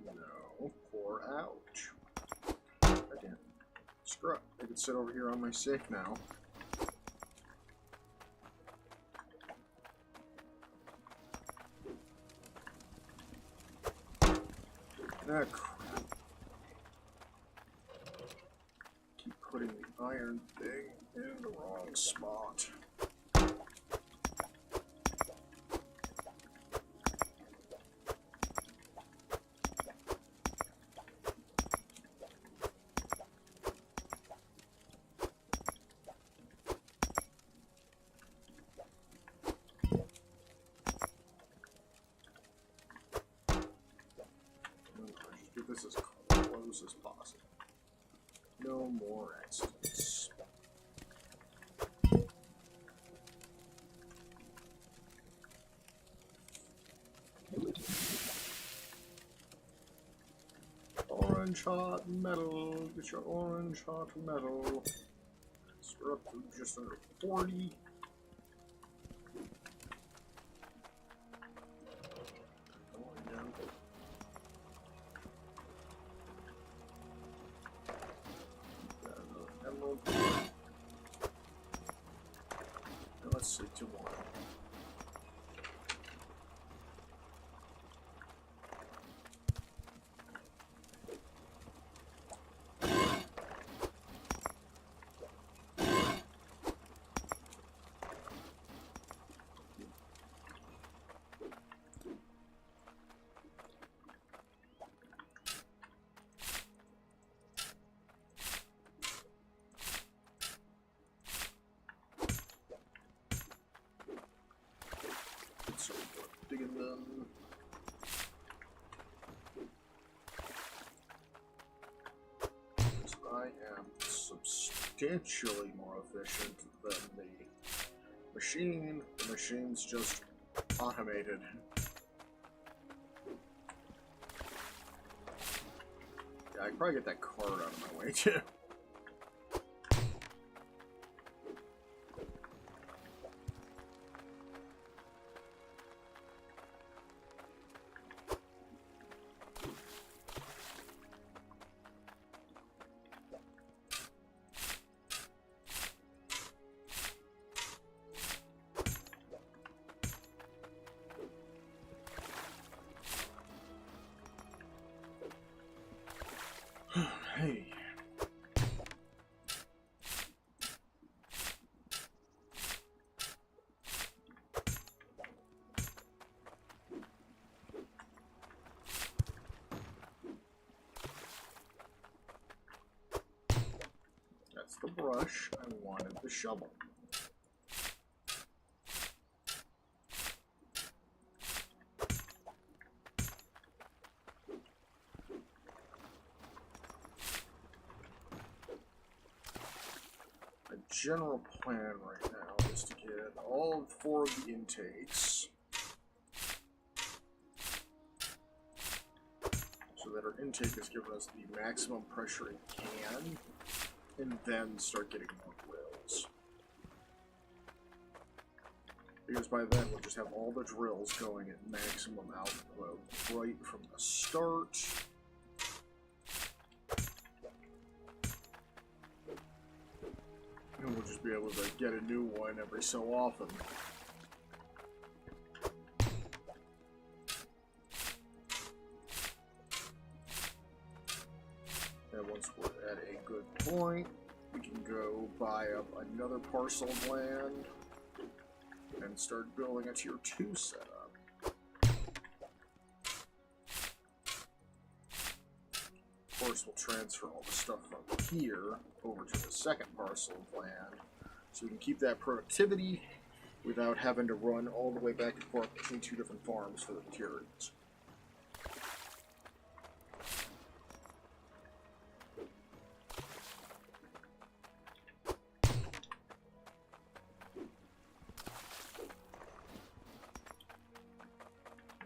No, pour out. Again, screw it. I can sit over here on my safe now. Ah, crap. Keep putting the iron thing in the wrong spot. Get this as close as possible. No more accidents. Orange hot metal. Get your orange hot metal. So we're up to just under 40. Going down. Emerald. Now let's see to one. substantially more efficient than the machine. The machine's just automated. Yeah, I can probably get that card out of my way too. Hey. That's the brush. I wanted the shovel. General plan right now is to get all 4 of the intakes so that our intake is giving us the maximum pressure it can, and then start getting more drills. Because by then we'll just have all the drills going at maximum output right from the start. And we'll just be able to get a new one every so often. And once we're at a good point, we can go buy up another parcel of land and start building a tier 2 setup. Of course, we'll transfer all the stuff from here over to the second parcel of land, so we can keep that productivity without having to run all the way back and forth between 2 different farms for the materials.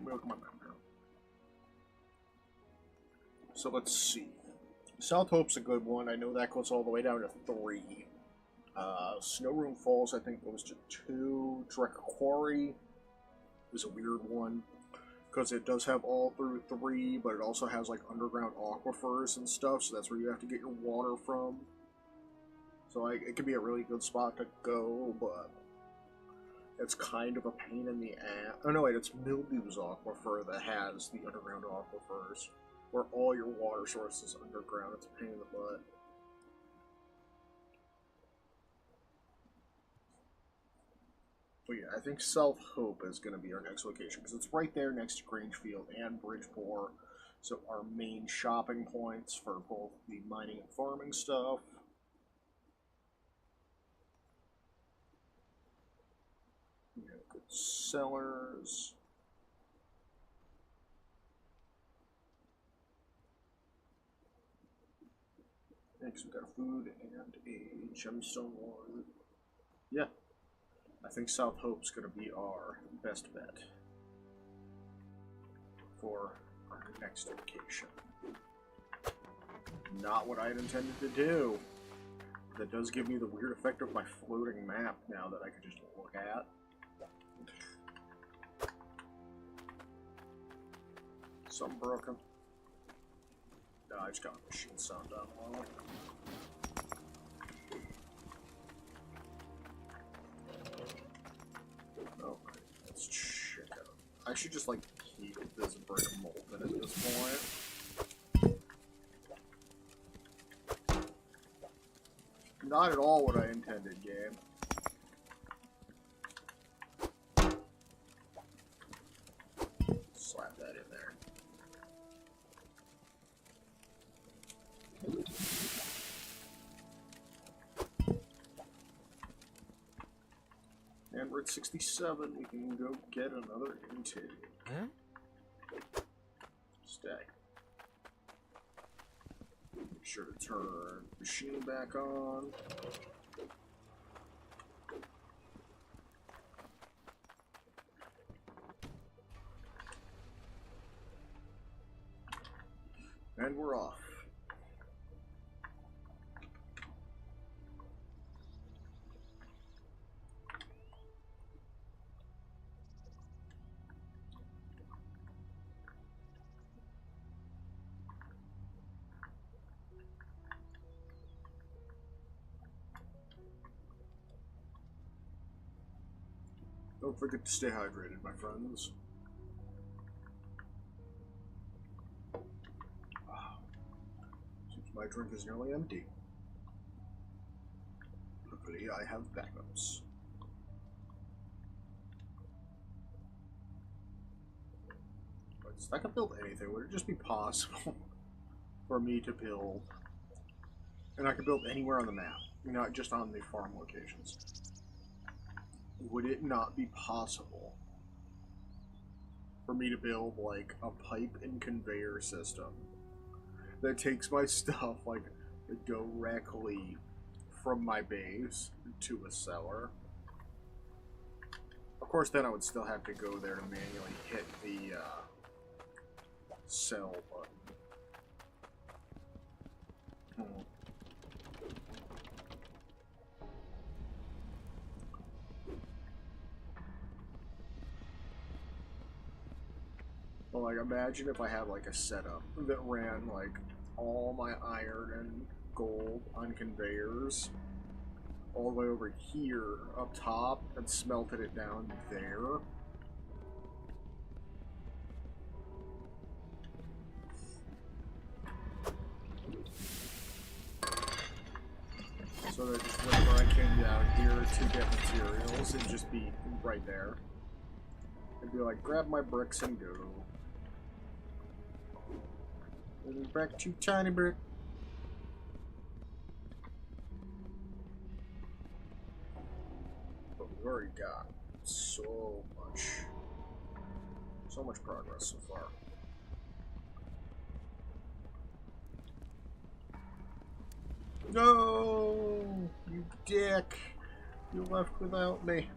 Welcome on back now. So let's see. South Hope's a good one. I know that goes all the way down to 3. Snowroom Falls, I think, goes to 2. Dreck Quarry is a weird one, because it does have all through 3, but it also has, like, underground aquifers and stuff, so that's where you have to get your water from. So it could be a really good spot to go, but it's kind of a pain in the ass. Oh, no, wait, it's Mildew's Aquifer that has the underground aquifers, where all your water source is underground. It's a pain in the butt. But yeah, I think South Hope is going to be our next location, because it's right there next to Grangefield and Bridgeport, so our main shopping points for both the mining and farming stuff. We have good sellers. Next, we got food and a gemstone one. Yeah. I think South Hope's going to be our best bet for our next location. Not what I had intended to do. That does give me the weird effect of my floating map now that I can just look at. Something broken. No, I just got a machine sound down low. Let's check out. I should just, like, keep this brick molten at this point. Not at all what I intended, game. Slap that in there. And we're at 67, we can go get another intake. Huh? Stay. Be sure to turn our machine back on. And we're off. Don't forget to stay hydrated, my friends. Seems my drink is nearly empty. Luckily, I have backups. I could build anything. Would it just be possible for me to build? And I could build anywhere on the map, not just on the farm locations. Would it not be possible for me to build like a pipe and conveyor system that takes my stuff like directly from my base to a cellar? Of course, then I would still have to go there to manually hit the sell button. Well, like, imagine if I had like a setup that ran like all my iron and gold on conveyors all the way over here up top and smelted it down there. So that just whenever I came down here to get materials, it'd just be right there. It'd be like, grab my bricks and go. And back to tiny brick. But we've already got so much progress so far. No, you dick! You left without me.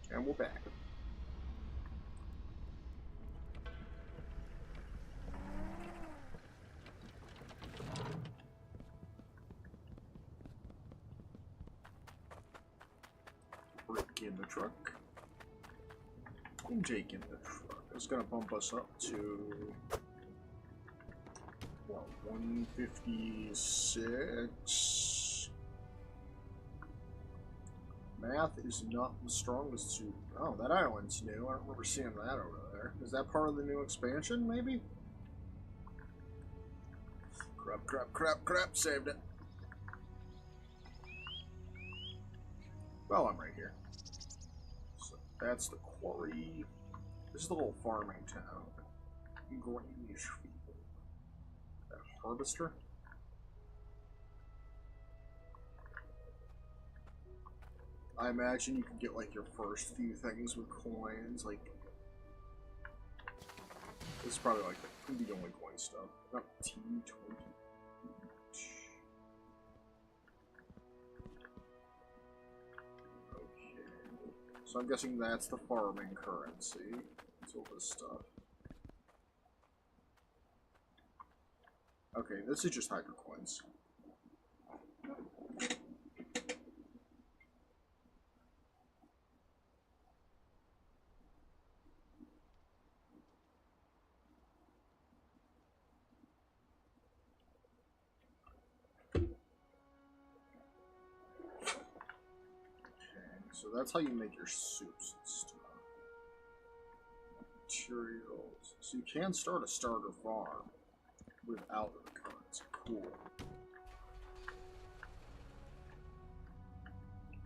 And we're back. Brick in the truck. And Jake in the truck. It's gonna bump us up to what, 156. Math is not the strongest suit. Oh, that island's new. I don't remember seeing that over there. Is that part of the new expansion, maybe? Crap. Saved it. Well, I'm right here. So that's the quarry. This is the little farming town. Greenish field. That harvester? I imagine you can get like your first few things with coins, like this is probably like the only coin stuff. Not T20. Okay. So I'm guessing that's the farming currency. It's all this stuff. Okay, this is just hyper coins. So that's how you make your soups and stuff. Materials. So you can start a starter farm without the currency. Cool.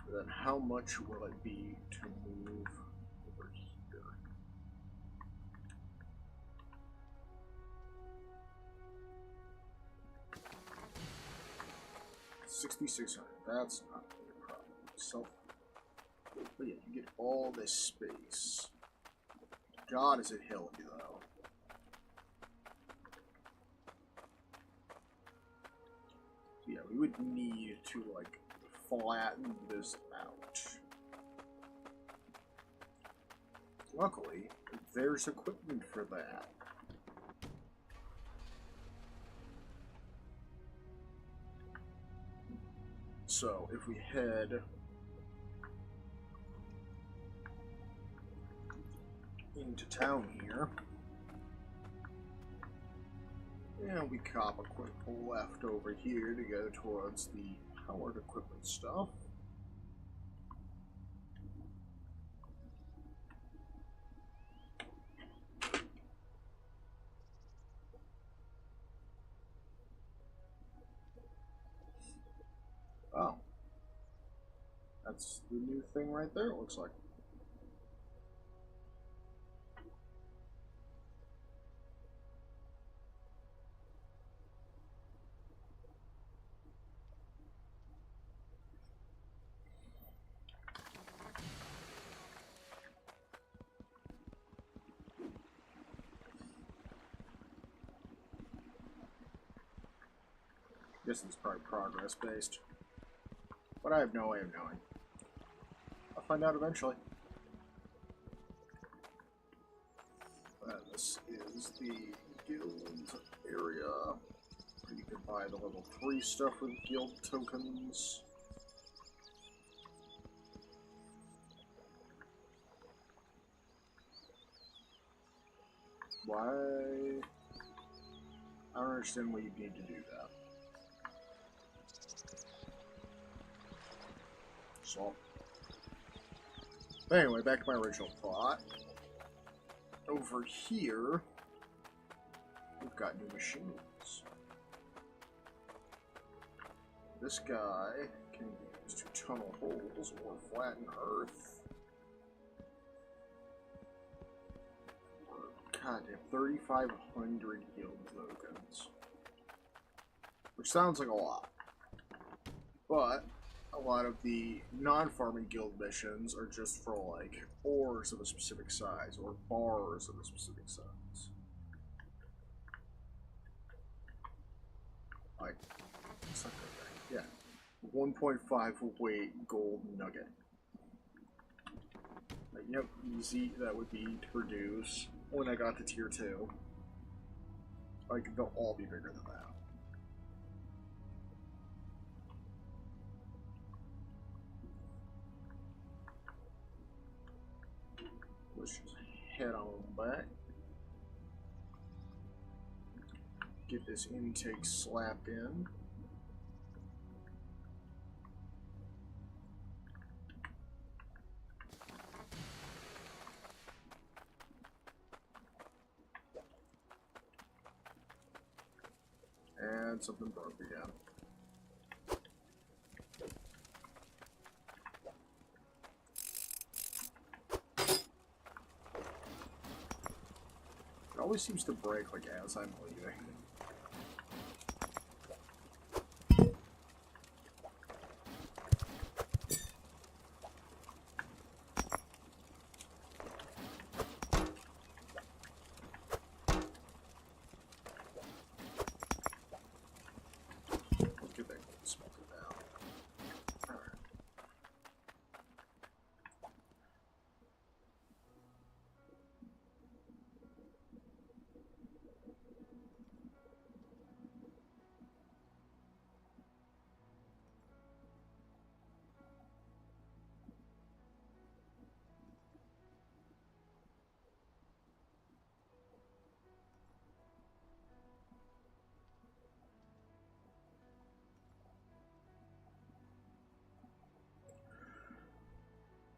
But then how much will it be to move over here? 6,600. That's not a problem. But yeah, you get all this space. God, is it hilly, though. So yeah, we would need to, like, flatten this out. Luckily, there's equipment for that. So, if we head into town here, and we cop a quick left over here to go towards the powered equipment stuff. Oh. That's the new thing right there, it looks like. I guess it's probably progress based. But I have no way of knowing. I'll find out eventually. This is the guild area. You can buy the level 3 stuff with guild tokens. Why? I don't understand why you need to do that. So, anyway, back to my original thought. Over here, we've got new machines. This guy can be used to tunnel holes or flatten earth. God damn, 3,500 guild tokens. Which sounds like a lot. But a lot of the non-farming guild missions are just for, like, ores of a specific size, or bars of a specific size. Like, it's not good, right? Yeah. 1.5 weight gold nugget. Like, yep, easy that would be to produce when I got to tier 2. Like, they'll all be bigger than that. Let's just head on back. Get this intake slapped in. And something broke again. It always seems to break like as I'm leaving. Get that smoker down. Alright.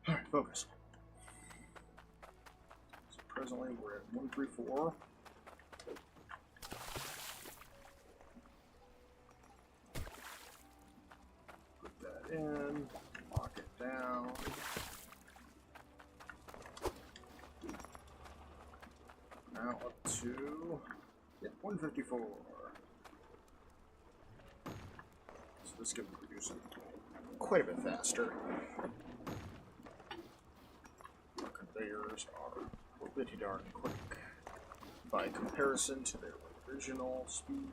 Alright, focus. So presently we're at 134. Put that in, lock it down. Now up to 154. So this is going to be producing quite a bit faster. theirs are pretty darn quick by comparison to their original speed.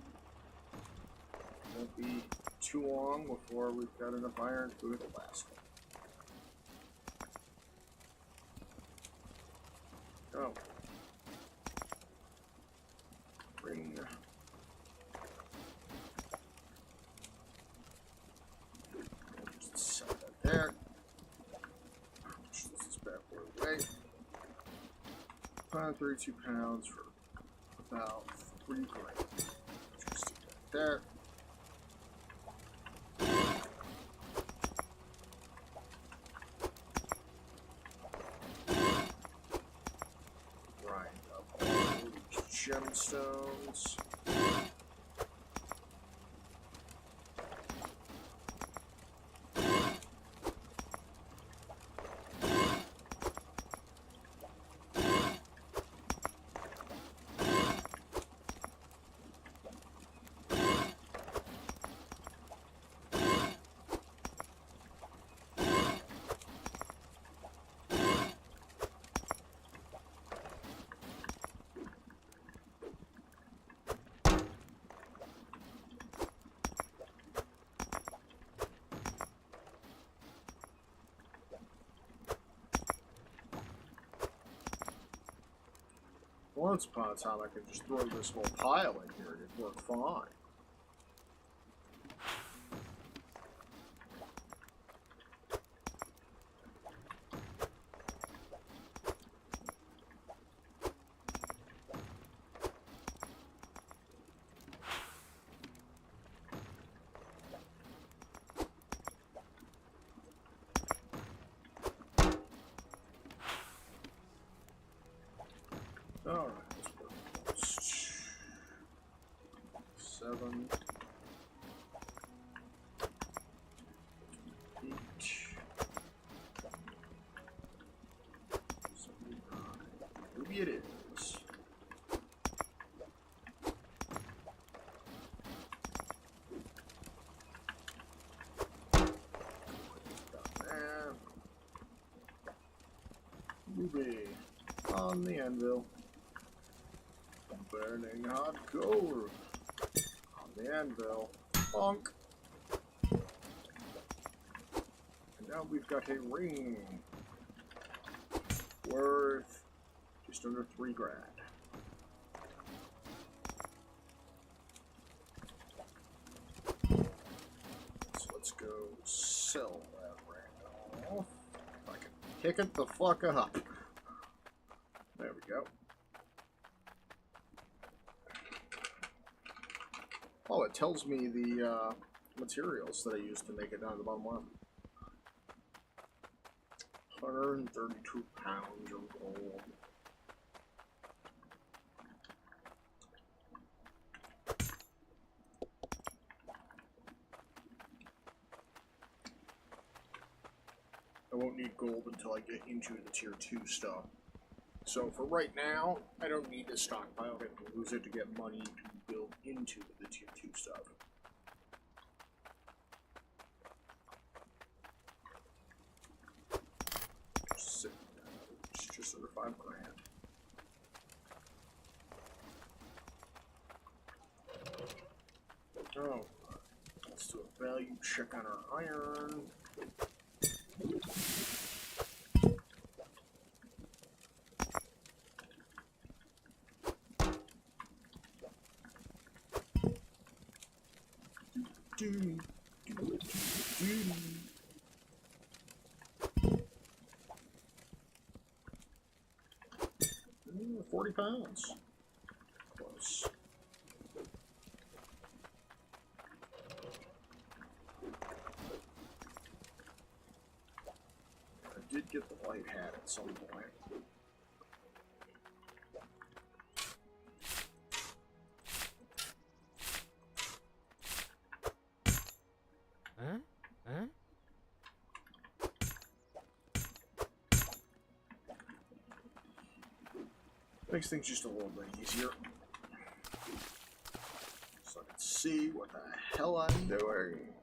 Won't be too long before we've got enough iron to do the last one. Oh. Ring. Just set that there. Push this backward away. 32 pounds for about 3 grams. Just stick that there. Grind up all these gemstones. Once upon a time, I could just throw this whole pile in here and it'd work fine. Alright, let's put 7, 8, 79. Maybe it is. Ruby on the anvil. Burning hot gold on the anvil. Bonk. And now we've got a ring worth just under 3 grand. So let's go sell that ring off. If I can pick it the fuck up. There we go. Oh, it tells me the materials that I used to make it down to the bottom one. 132 pounds of gold. I won't need gold until I get into the tier 2 stuff. So for right now, I don't need to stockpile it and lose it to get money to build into the tier 2 stuff. Just under 5 grand. Oh, let's do a value check on our iron. Dude. 40 pounds. Close. I did get the white hat at some point. Huh? Makes things just a little bit easier. So I can see what the hell I'm doing.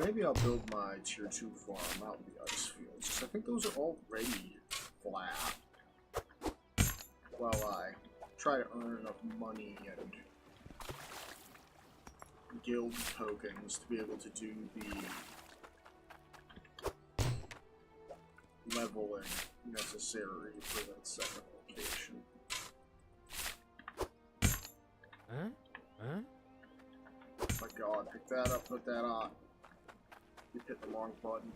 maybe I'll build my tier 2 farm out in the ice fields, because I think those are already flat. While I try to earn enough money and guild tokens to be able to do the leveling necessary for that second location. Huh? Huh? Oh my god, pick that up, put that on. You hit the wrong button.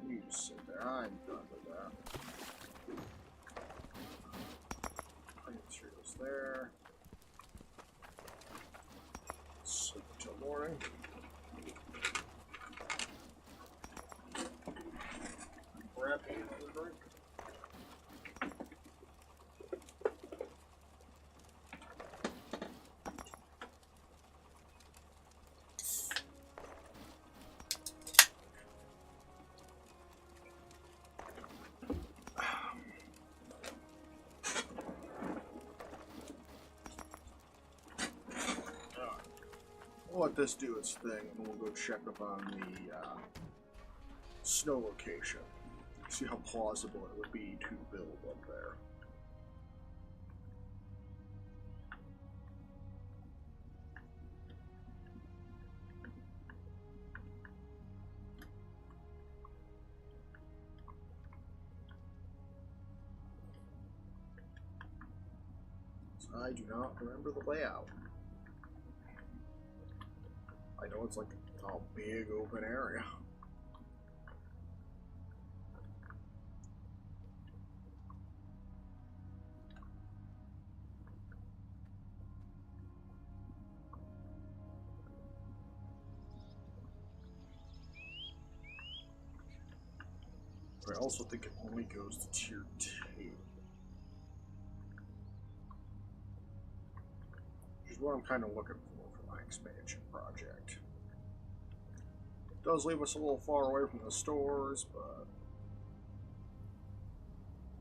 You just sit there, I'm done with that. Materials there. Sleep till morning. Grab another drink. We'll let this do its thing, and we'll go check up on the snow location. See how plausible it would be to build up there. I do not remember the layout. I know it's like a big open area. But I also think it only goes to tier 2. Which is what I'm kind of looking for my expansion project. It does leave us a little far away from the stores, but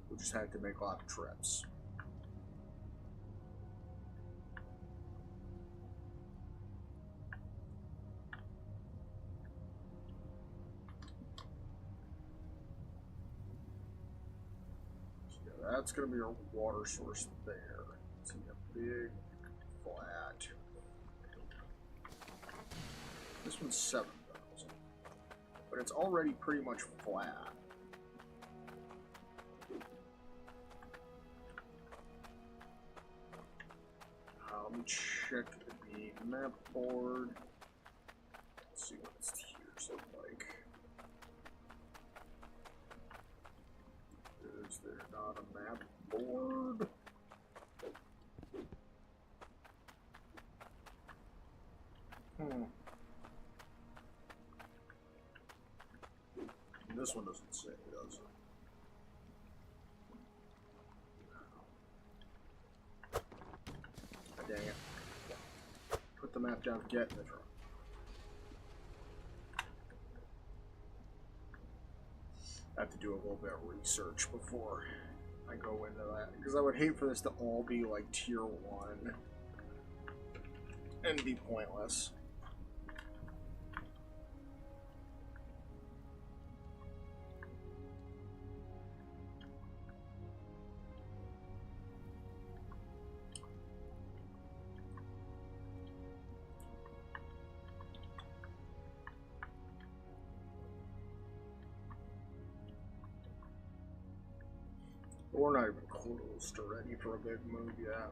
we just had to make a lot of trips. That's going to be our water source there. It's going to be a big flat. This one's 7,000. But it's already pretty much flat. Let me check the map board. Let's see what its tiers look like. Is there not a map board? This one doesn't say, does it? Dang it. Put the map down, get in the truck. I have to do a little bit of research before I go into that, because I would hate for this to all be like tier 1 and be pointless. We're not even close to ready for a big move yet.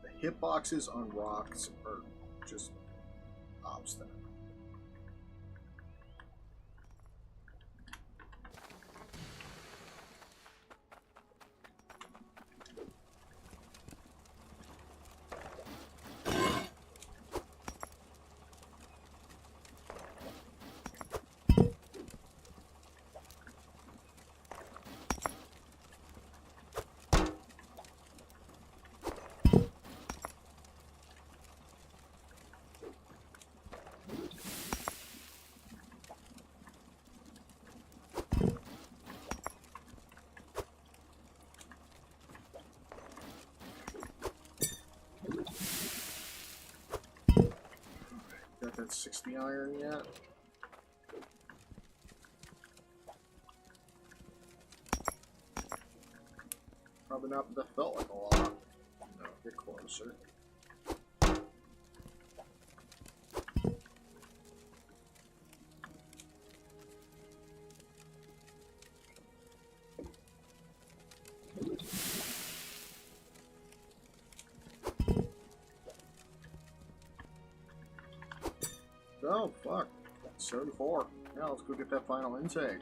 The hitboxes on rocks are just obstinate. at 60 iron yet? Probably not, but that felt like a lot. No, get closer. Oh, fuck. 74. Yeah, let's go get that final intake.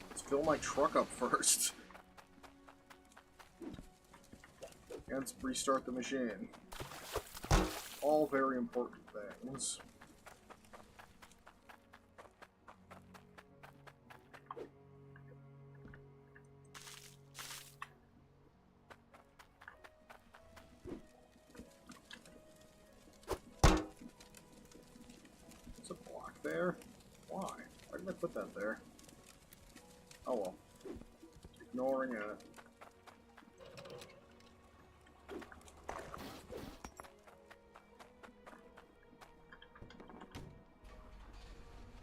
Let's fill my truck up first. And let's restart the machine. All very important things. There? Why? Why did I put that there? Oh well. Ignoring it.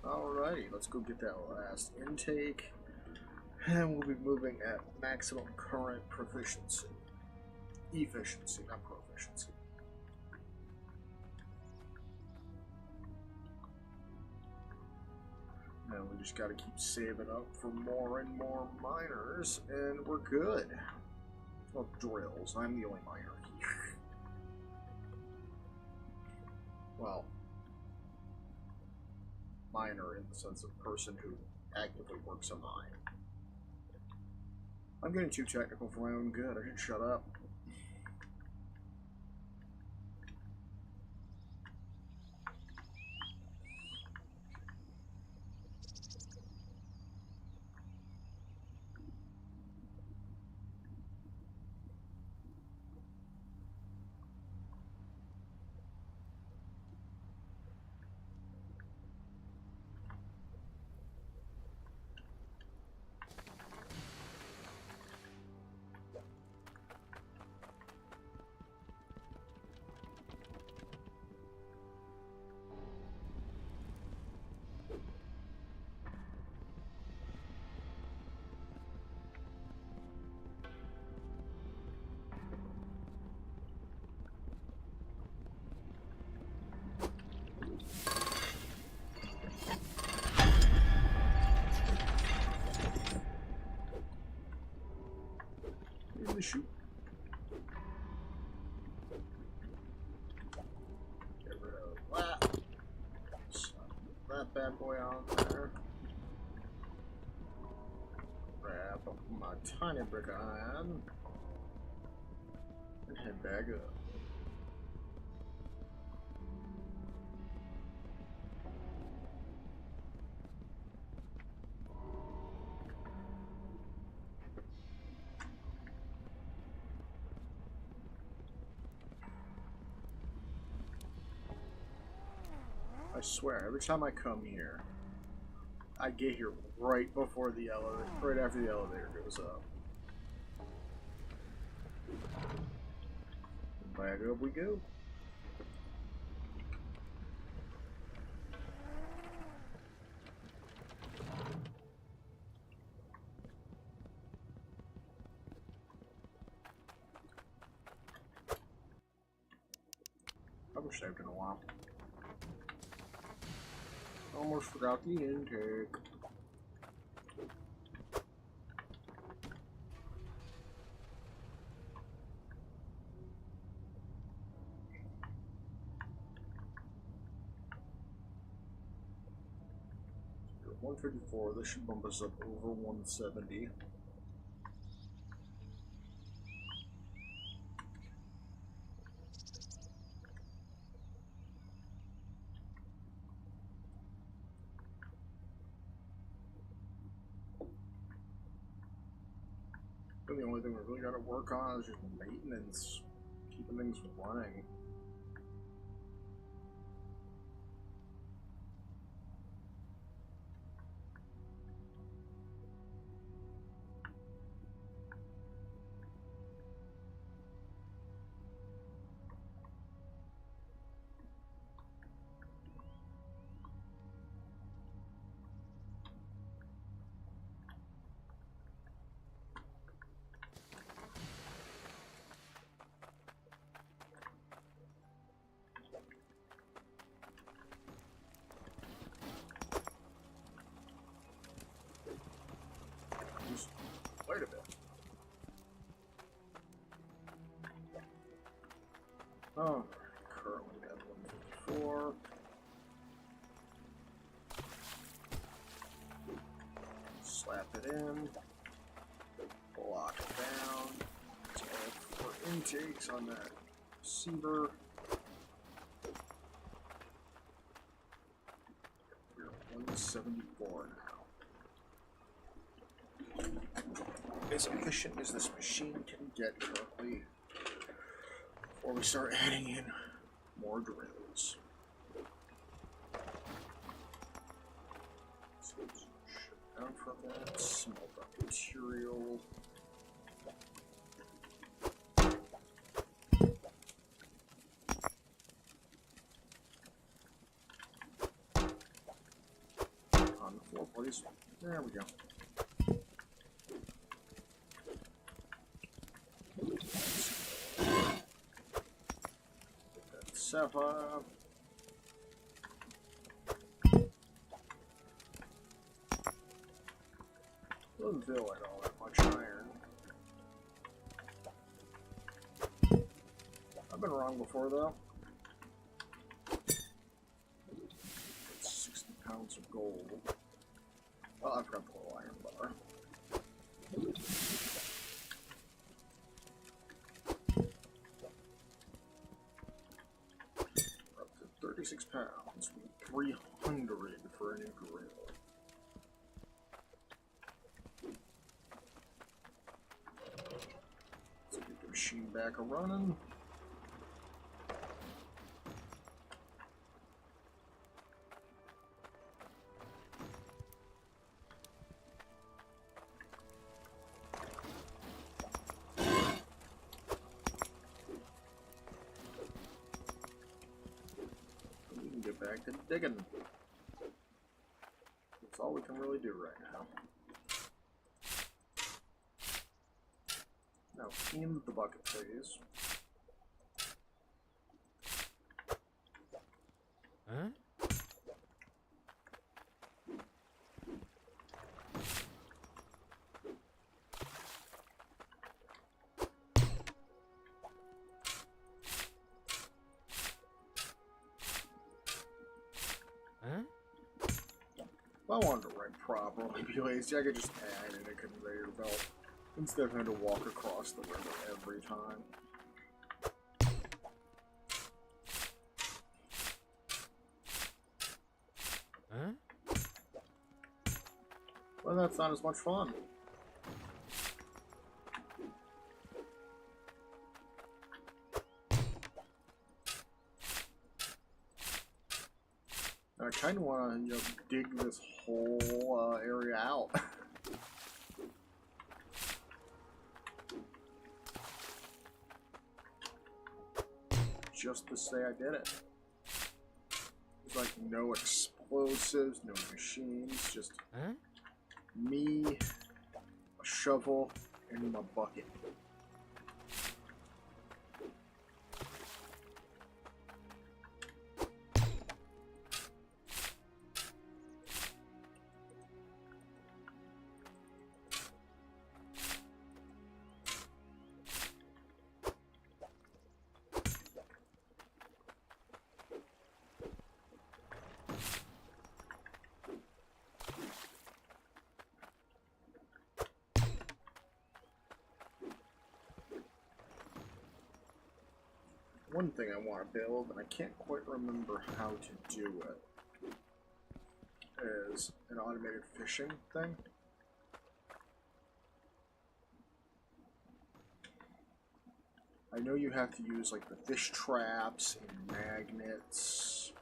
Alrighty, let's go get that last intake. And we'll be moving at maximum current proficiency. Efficiency, not proficiency. And we just gotta keep saving up for more and more miners, and we're good. Well, drills. I'm the only miner here. Well, miner in the sense of person who actively works a mine. I'm getting too technical for my own good. I should shut up. In the chute. Get rid of that. Slap that bad boy on there. Grab up my tiny brick iron. And head back up. I swear, every time I come here, I get here right before the elevator, right after the elevator goes up. Back up we go. I haven't shaved in a while. Almost forgot the intake. We're at 154. This should bump us up over 170. The only thing we really got to work on is just maintenance, keeping things running. Oh, currently at 154. Slap it in. Lock it down. That's all for intakes on that receiver. We're at 174 now. As efficient as this machine can get currently before we start adding in more drills. So shut down for that, smelt up material. On the floor, please. There we go. Sapphire. Doesn't feel like all that much iron. I've been wrong before though. It's 60 pounds of gold. Oh, I forgot the little iron bar. We're up to 36 pounds. We need 300 for a new grill. Let's get the machine back a-running. Get back to digging. That's all we can really do right now. Now, in the bucket, please. Huh? If I wanted to write properly, be lazy, I could just add in a conveyor belt instead of having to walk across the river every time. Huh? Well, that's not as much fun. I kind of want to, dig this whole area out. Just to say I did it. There's like no explosives, no machines, just me, a shovel, and my bucket. One thing I want to build, and I can't quite remember how to do it, is an automated fishing thing. I know you have to use like the fish traps and magnets.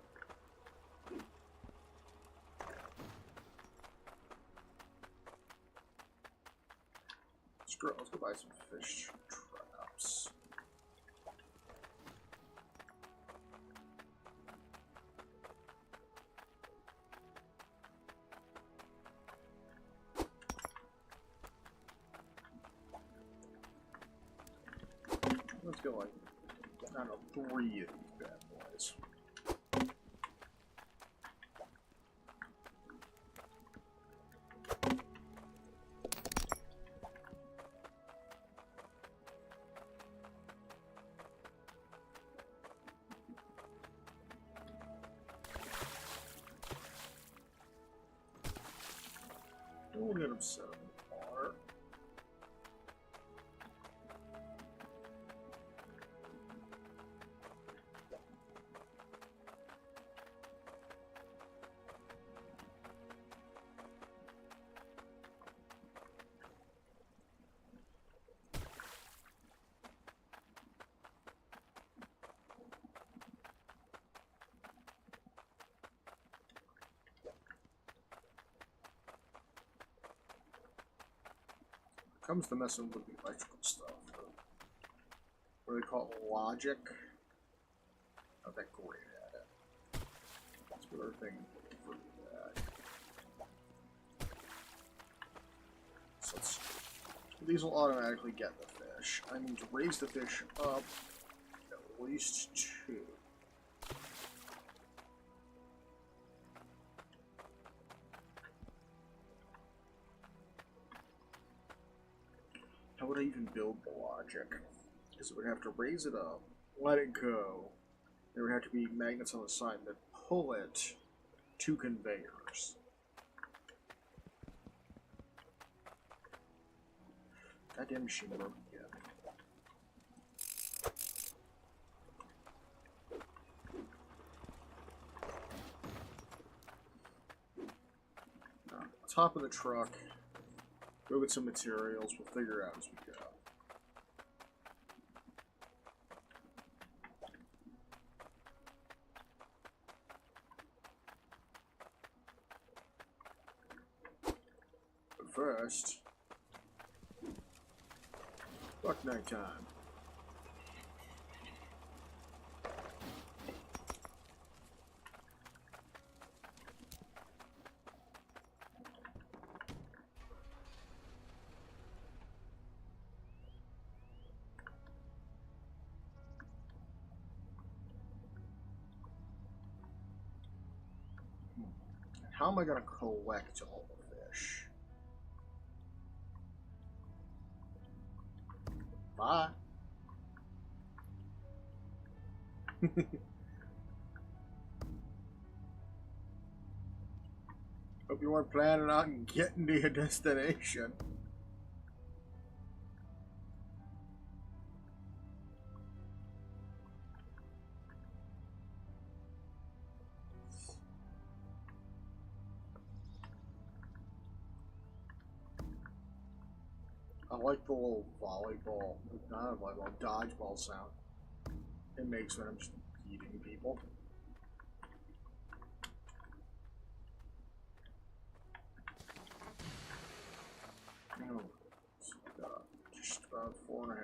Screw it, let's go buy some fish traps. Let's go like, I don't know, 3 of these bad boys. of sediment water. Comes to messing with the electrical stuff. What do they call it? Logic? Not that great at it. Let's put everything for that. So let's see. These will automatically get the fish. I need to raise the fish up at least 2. How would I even build the logic? Because it would have to raise it up, let it go. There would have to be magnets on the side that pull it to conveyors. Goddamn machine broke again. Top of the truck. Go get some materials. We'll figure it out as we go. But first, fuck nighttime. How am I going to collect all the fish? Bye. Hope you weren't planning on getting to your destination. I like the little volleyball, not a volleyball, dodgeball sound it makes when I'm just eating people. Oh, so I got just about 4.5 grand.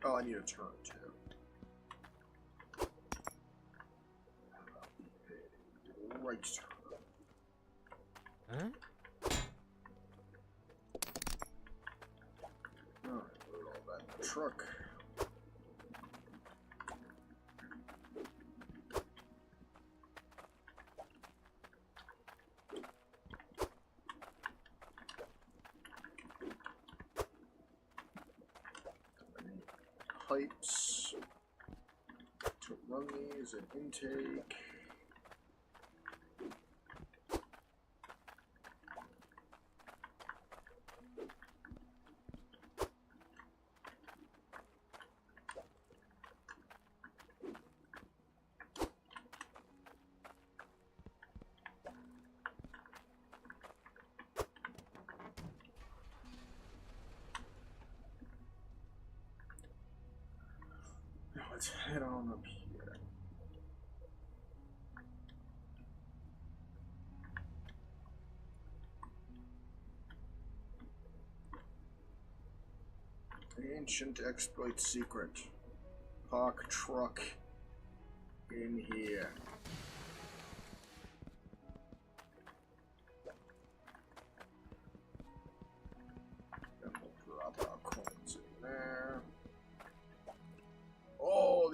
Oh, I need a turn too. Right turn. Huh? Alright, load all that in the truck. Pipes to run these and intake. Now let's head on up here. Ancient exploit secret. Park truck in here.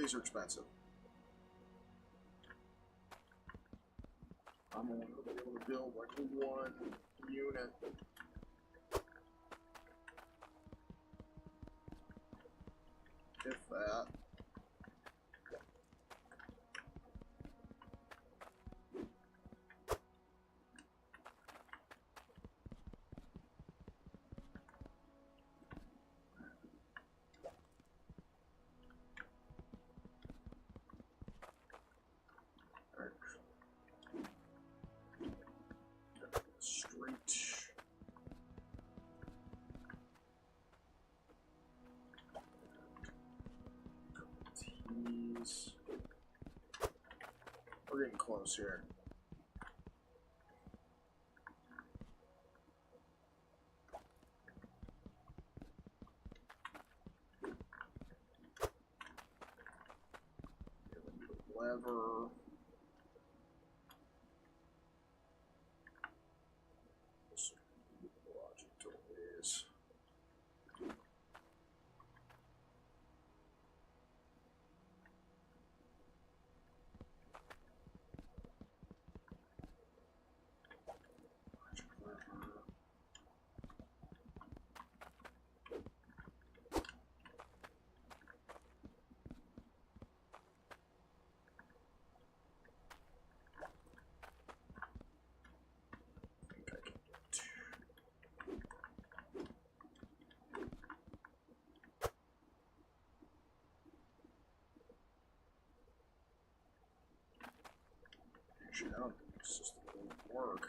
These are expensive. I'm only going to be able to build like one unit. If that. Straight. T's. We're getting close here. Lever. Logic delays. Actually, I don't think this system will work.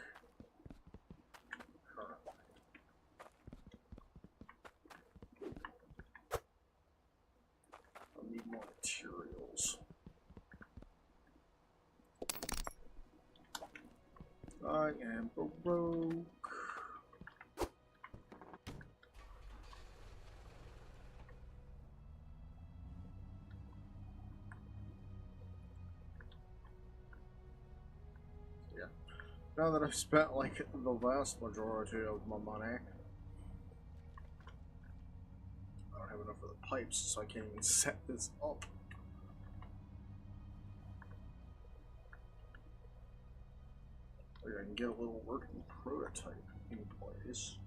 I'll need more materials. I am broke. Yeah. Now that I've spent like the vast majority of my money, I don't have enough for the pipes, so I can't even set this up. Like I can get a little working prototype in place.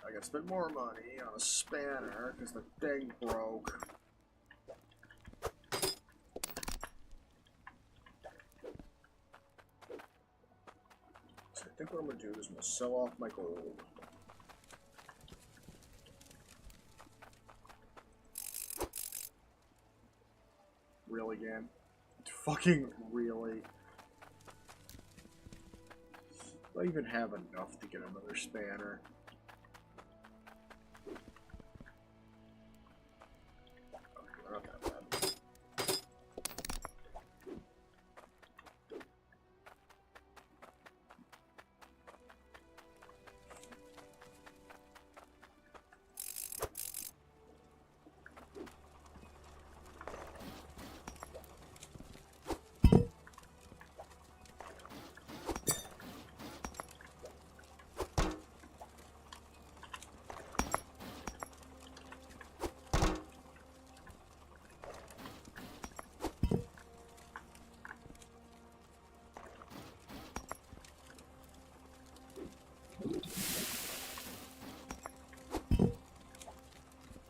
I gotta spend more money on a spanner because the thing broke. So I think what I'm gonna do is I'm gonna sell off my gold. Really, again? Fucking really? Do I even have enough to get another spanner? Okay, not that bad.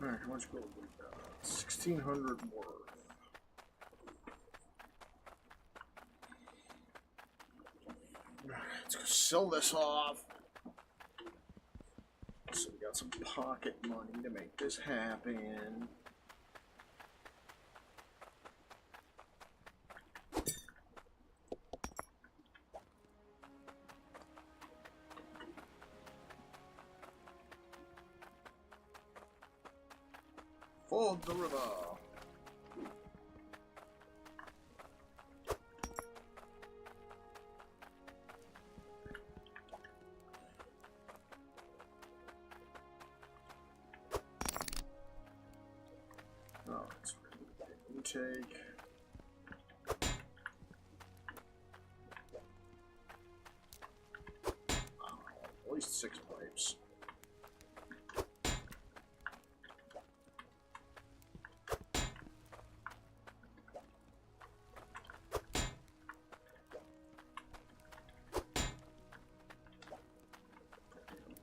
Alright, how much gold we got? 1,600 more. Let's go sell this off. So we got some pocket money to make this happen. Ford the river. Intake. least 6 pipes.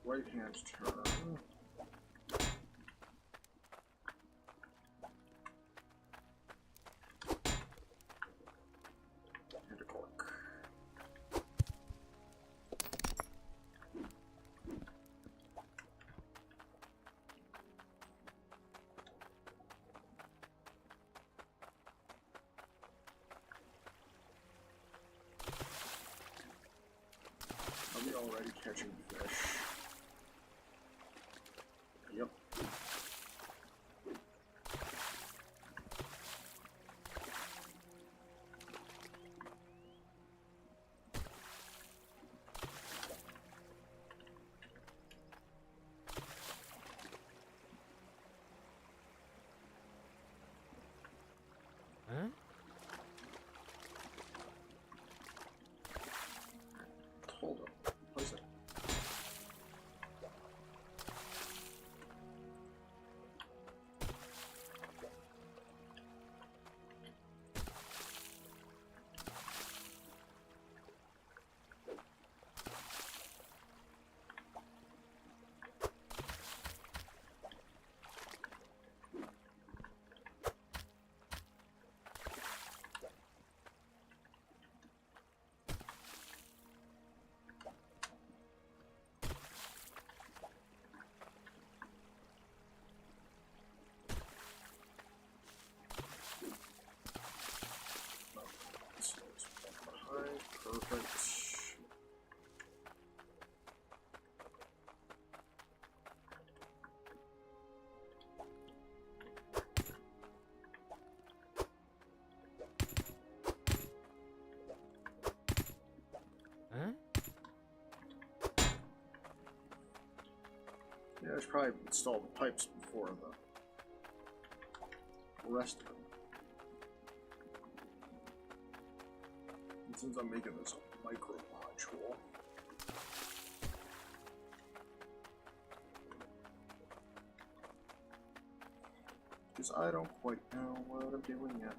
Right hand turn. And a cork. Are we already catching fish? Yep. Huh? Hold up. Place it. Perfect. Huh? Yeah, I should probably install the pipes before the rest of them. And since I'm making this a micro module, because I don't quite know what I'm doing yet.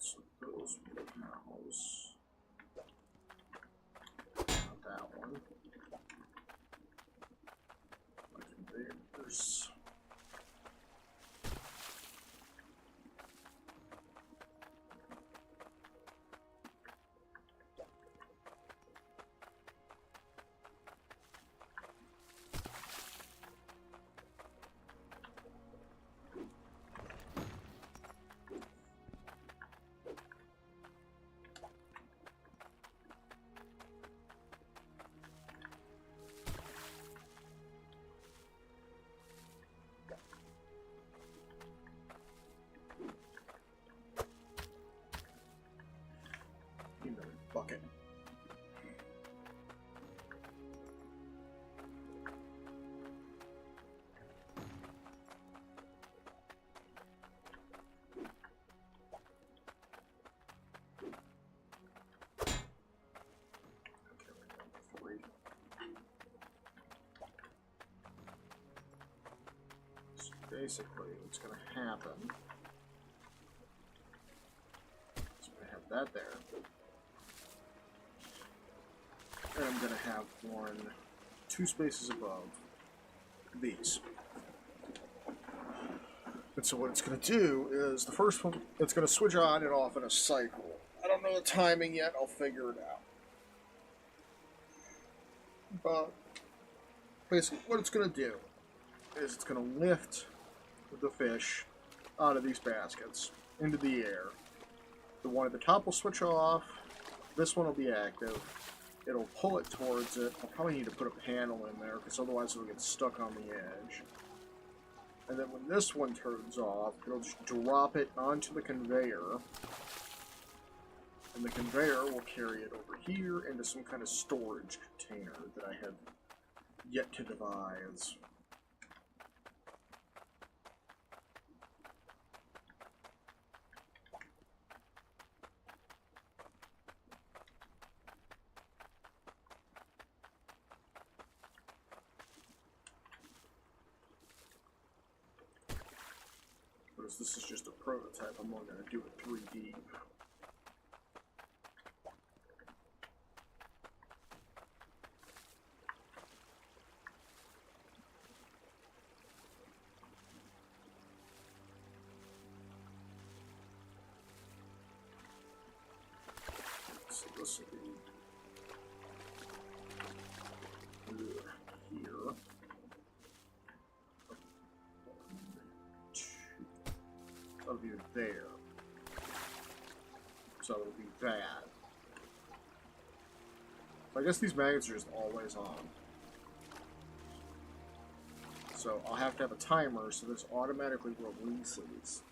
So those panels. Not that one. My conveyors. Another bucket. So basically, what's going to happen is I'm going to have that there. And I'm going to have one 2 spaces above these. And so what it's going to do is the first one, it's going to switch on and off in a cycle. I don't know the timing yet, I'll figure it out. But basically what it's going to do is it's going to lift the fish out of these baskets into the air. The one at the top will switch off. This one will be active. It'll pull it towards it. I'll probably need to put a panel in there, because otherwise it'll get stuck on the edge. And then when this one turns off, it'll just drop it onto the conveyor. And the conveyor will carry it over here into some kind of storage container that I have yet to devise. Whereas this is just a prototype, I'm only going to do it 3D. So this will be here. That'll be there. So it'll be that. I guess these magnets are just always on. So I'll have to have a timer so this automatically releases.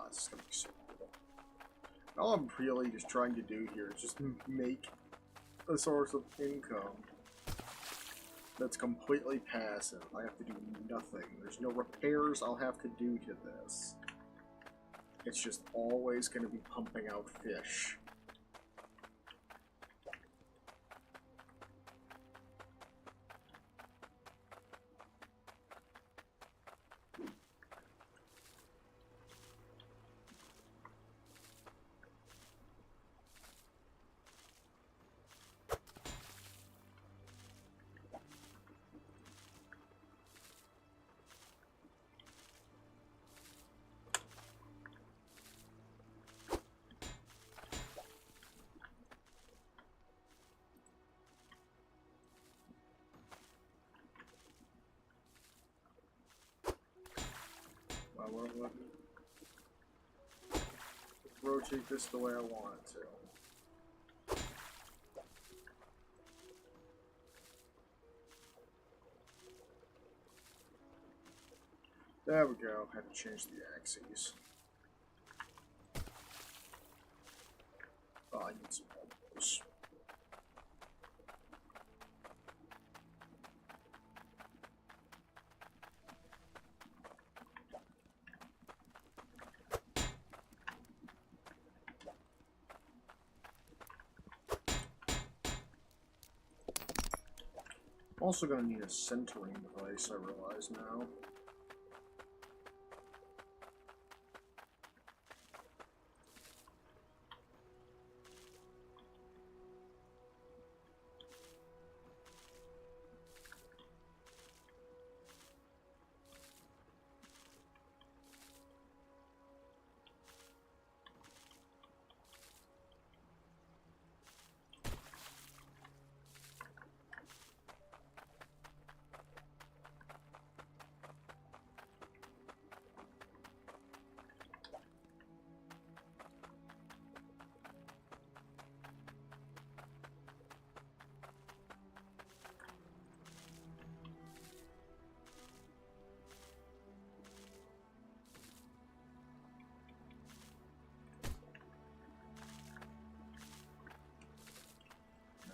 This is gonna be so cool. All I'm really just trying to do here is just make a source of income that's completely passive. I have to do nothing. There's no repairs I'll have to do to this. It's just always going to be pumping out fish. Let's rotate this the way I want it to. There we go. Had to change the axes. Oh, I need some elbows. Also going to need a centering device, I realize now.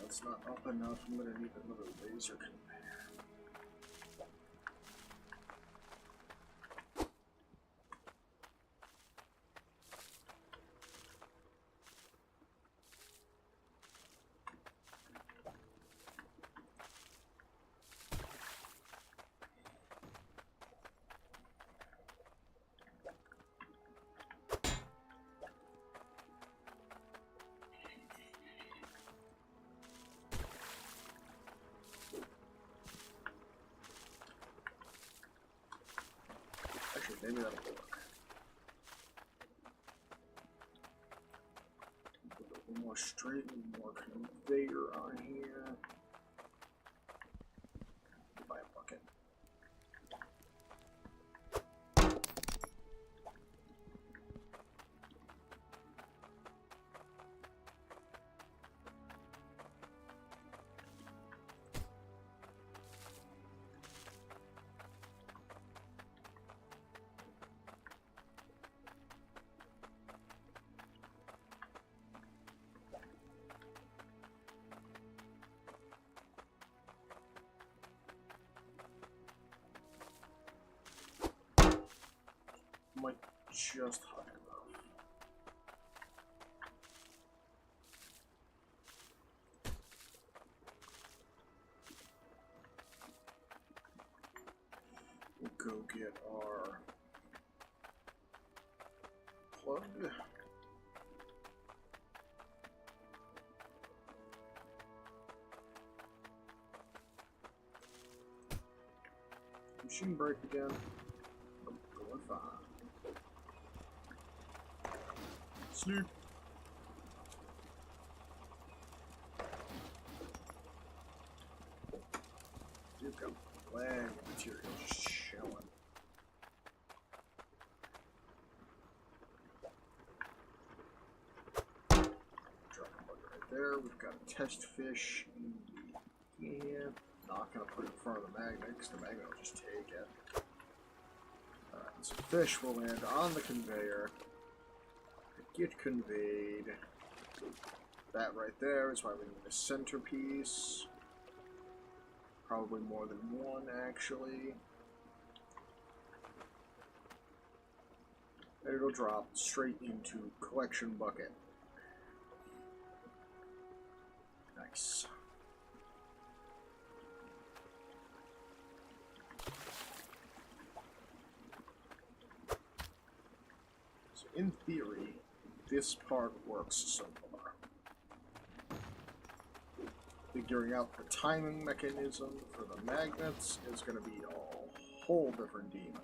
That's not up enough. I'm going to need another laser conveyor. Actually, maybe that'll work. Put a little more straight and more conveyor on here. If I have just high enough. We'll go get our plug. Machine break again. Oh, going fine. Sleep. You've got plenty of material just chilling. Drop a bug right there. We've got a test fish. Yeah. Not gonna put it in front of the magnet because the magnet will just take it. Alright, so fish will land on the conveyor. Get conveyed. That right there is why we need a centerpiece. Probably more than one, actually. And it'll drop straight into collection bucket. Nice. So in theory, this part works so far. Figuring out the timing mechanism for the magnets is going to be a whole different demon.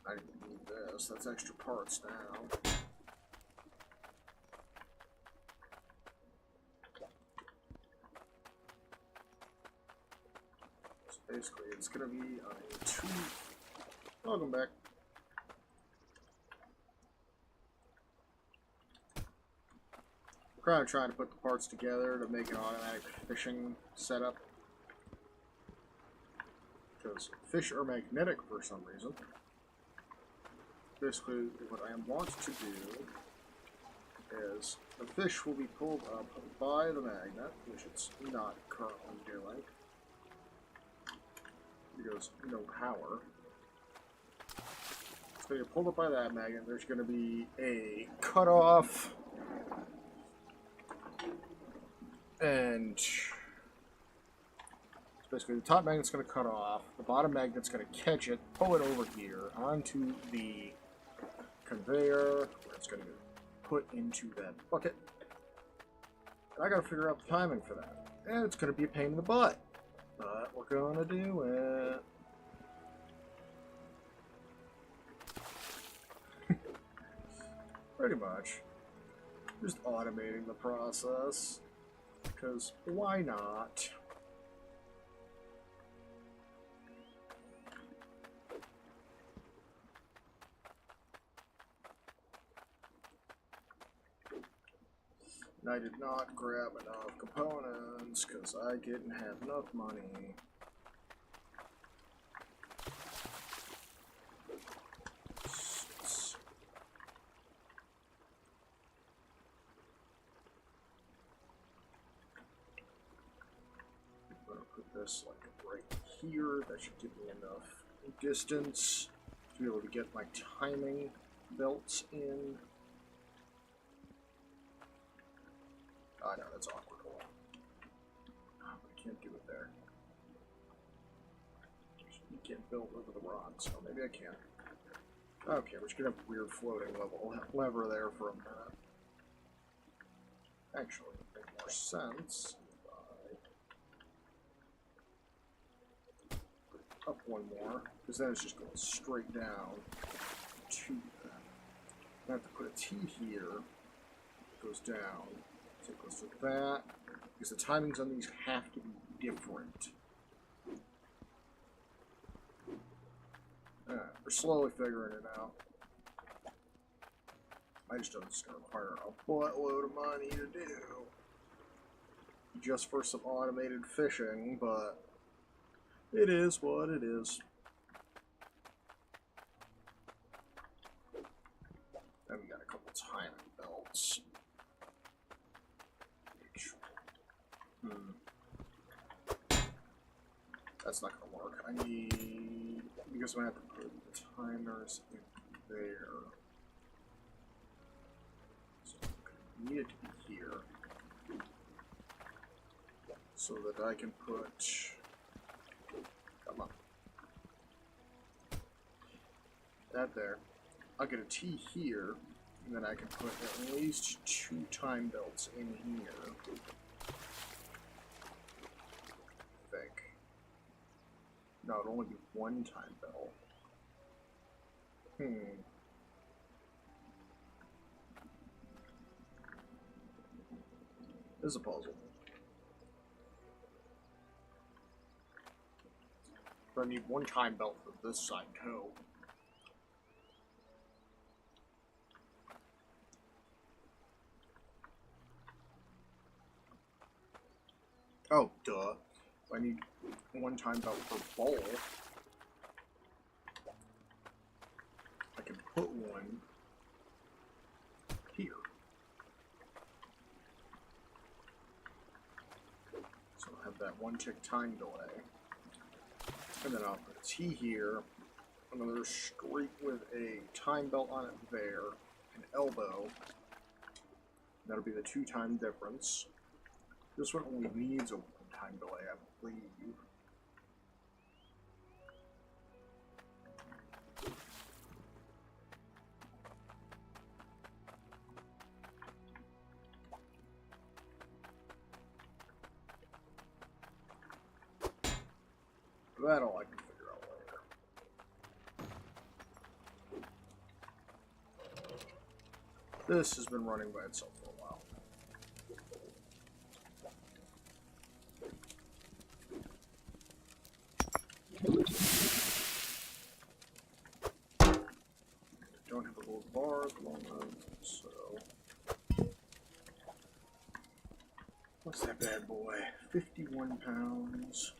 I didn't need this. That's extra parts now. So basically, it's going to be on a 2. Welcome back. I'm kind of trying to put the parts together to make an automatic fishing setup. Because fish are magnetic for some reason. Basically, what I want to do is the fish will be pulled up by the magnet, which it's not currently doing, because no power. It's going to get pulled up by that magnet. There's going to be a cutoff, and basically the top magnet's going to cut off, the bottom magnet's going to catch it, pull it over here onto the conveyor, where it's going to be put into that bucket. And I got to figure out the timing for that. And it's going to be a pain in the butt. But we're going to do it. Pretty much. Just automating the process. Because why not? And I did not grab enough components because I didn't have enough money. I'm going to put this like right here. That should give me enough distance to be able to get my timing belts in. I know, that's awkward. Oh, I can't do it there. You can't build over the rocks, so maybe I can. Okay, we're just gonna have a weird floating lever there for a minute. Actually, it would make more sense if I put it up one more, because then it's just going straight down to that. I have to put a T here, it goes down. Take a look at that. Because the timings on these have to be different. We're slowly figuring it out. I just don't start requiring a buttload of money to do. Just for some automated fishing, but it is what it is. Then we got a couple timing belts. That's not gonna work. I need, because I'm gonna have to put the timers in there. So I need it to be here. So that I can put, come on, that there. I'll get a T here, and then I can put at least 2 time belts in here. I think. No, it'd only be 1 time belt. This is a puzzle. But I need 1 time belt for this side too. Oh, duh. I need 1 time belt per bowl. I can put 1 here. So I'll have that 1 tick time delay. And then I'll put a T here, another streak with a time belt on it there, an elbow. That'll be the 2 time difference. This one only needs a 1 time delay, I believe. That all I can figure out later. This has been running by itself for a while. Don't have a little bar at the moment, so what's that bad boy? 51 pounds.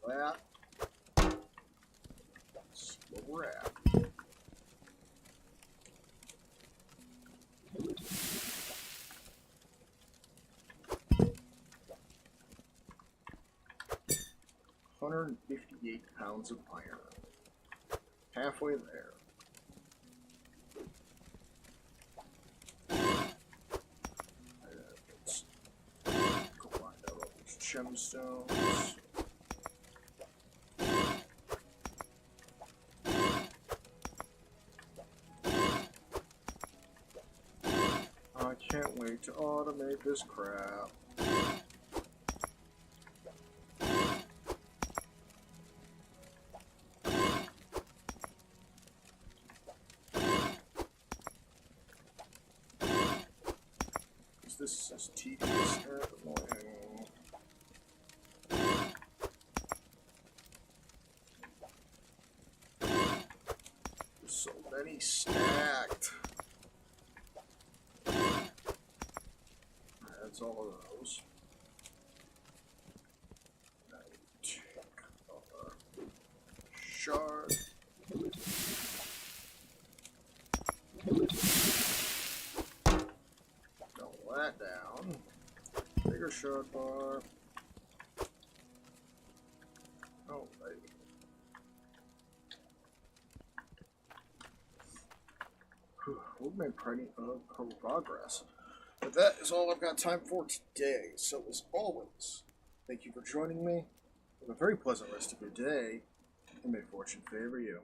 That. Slow wrap. £158 of iron. Halfway there. Let's go find out all these gemstones. I can't wait to automate this crap. This is tedious and annoying. There's so many stacked. That's all of those. Now we take our shard. That down. Bigger shard bar. Oh, baby. We've made plenty of progress. But that is all I've got time for today. So as always, thank you for joining me. Have a very pleasant rest of your day, and may fortune favor you.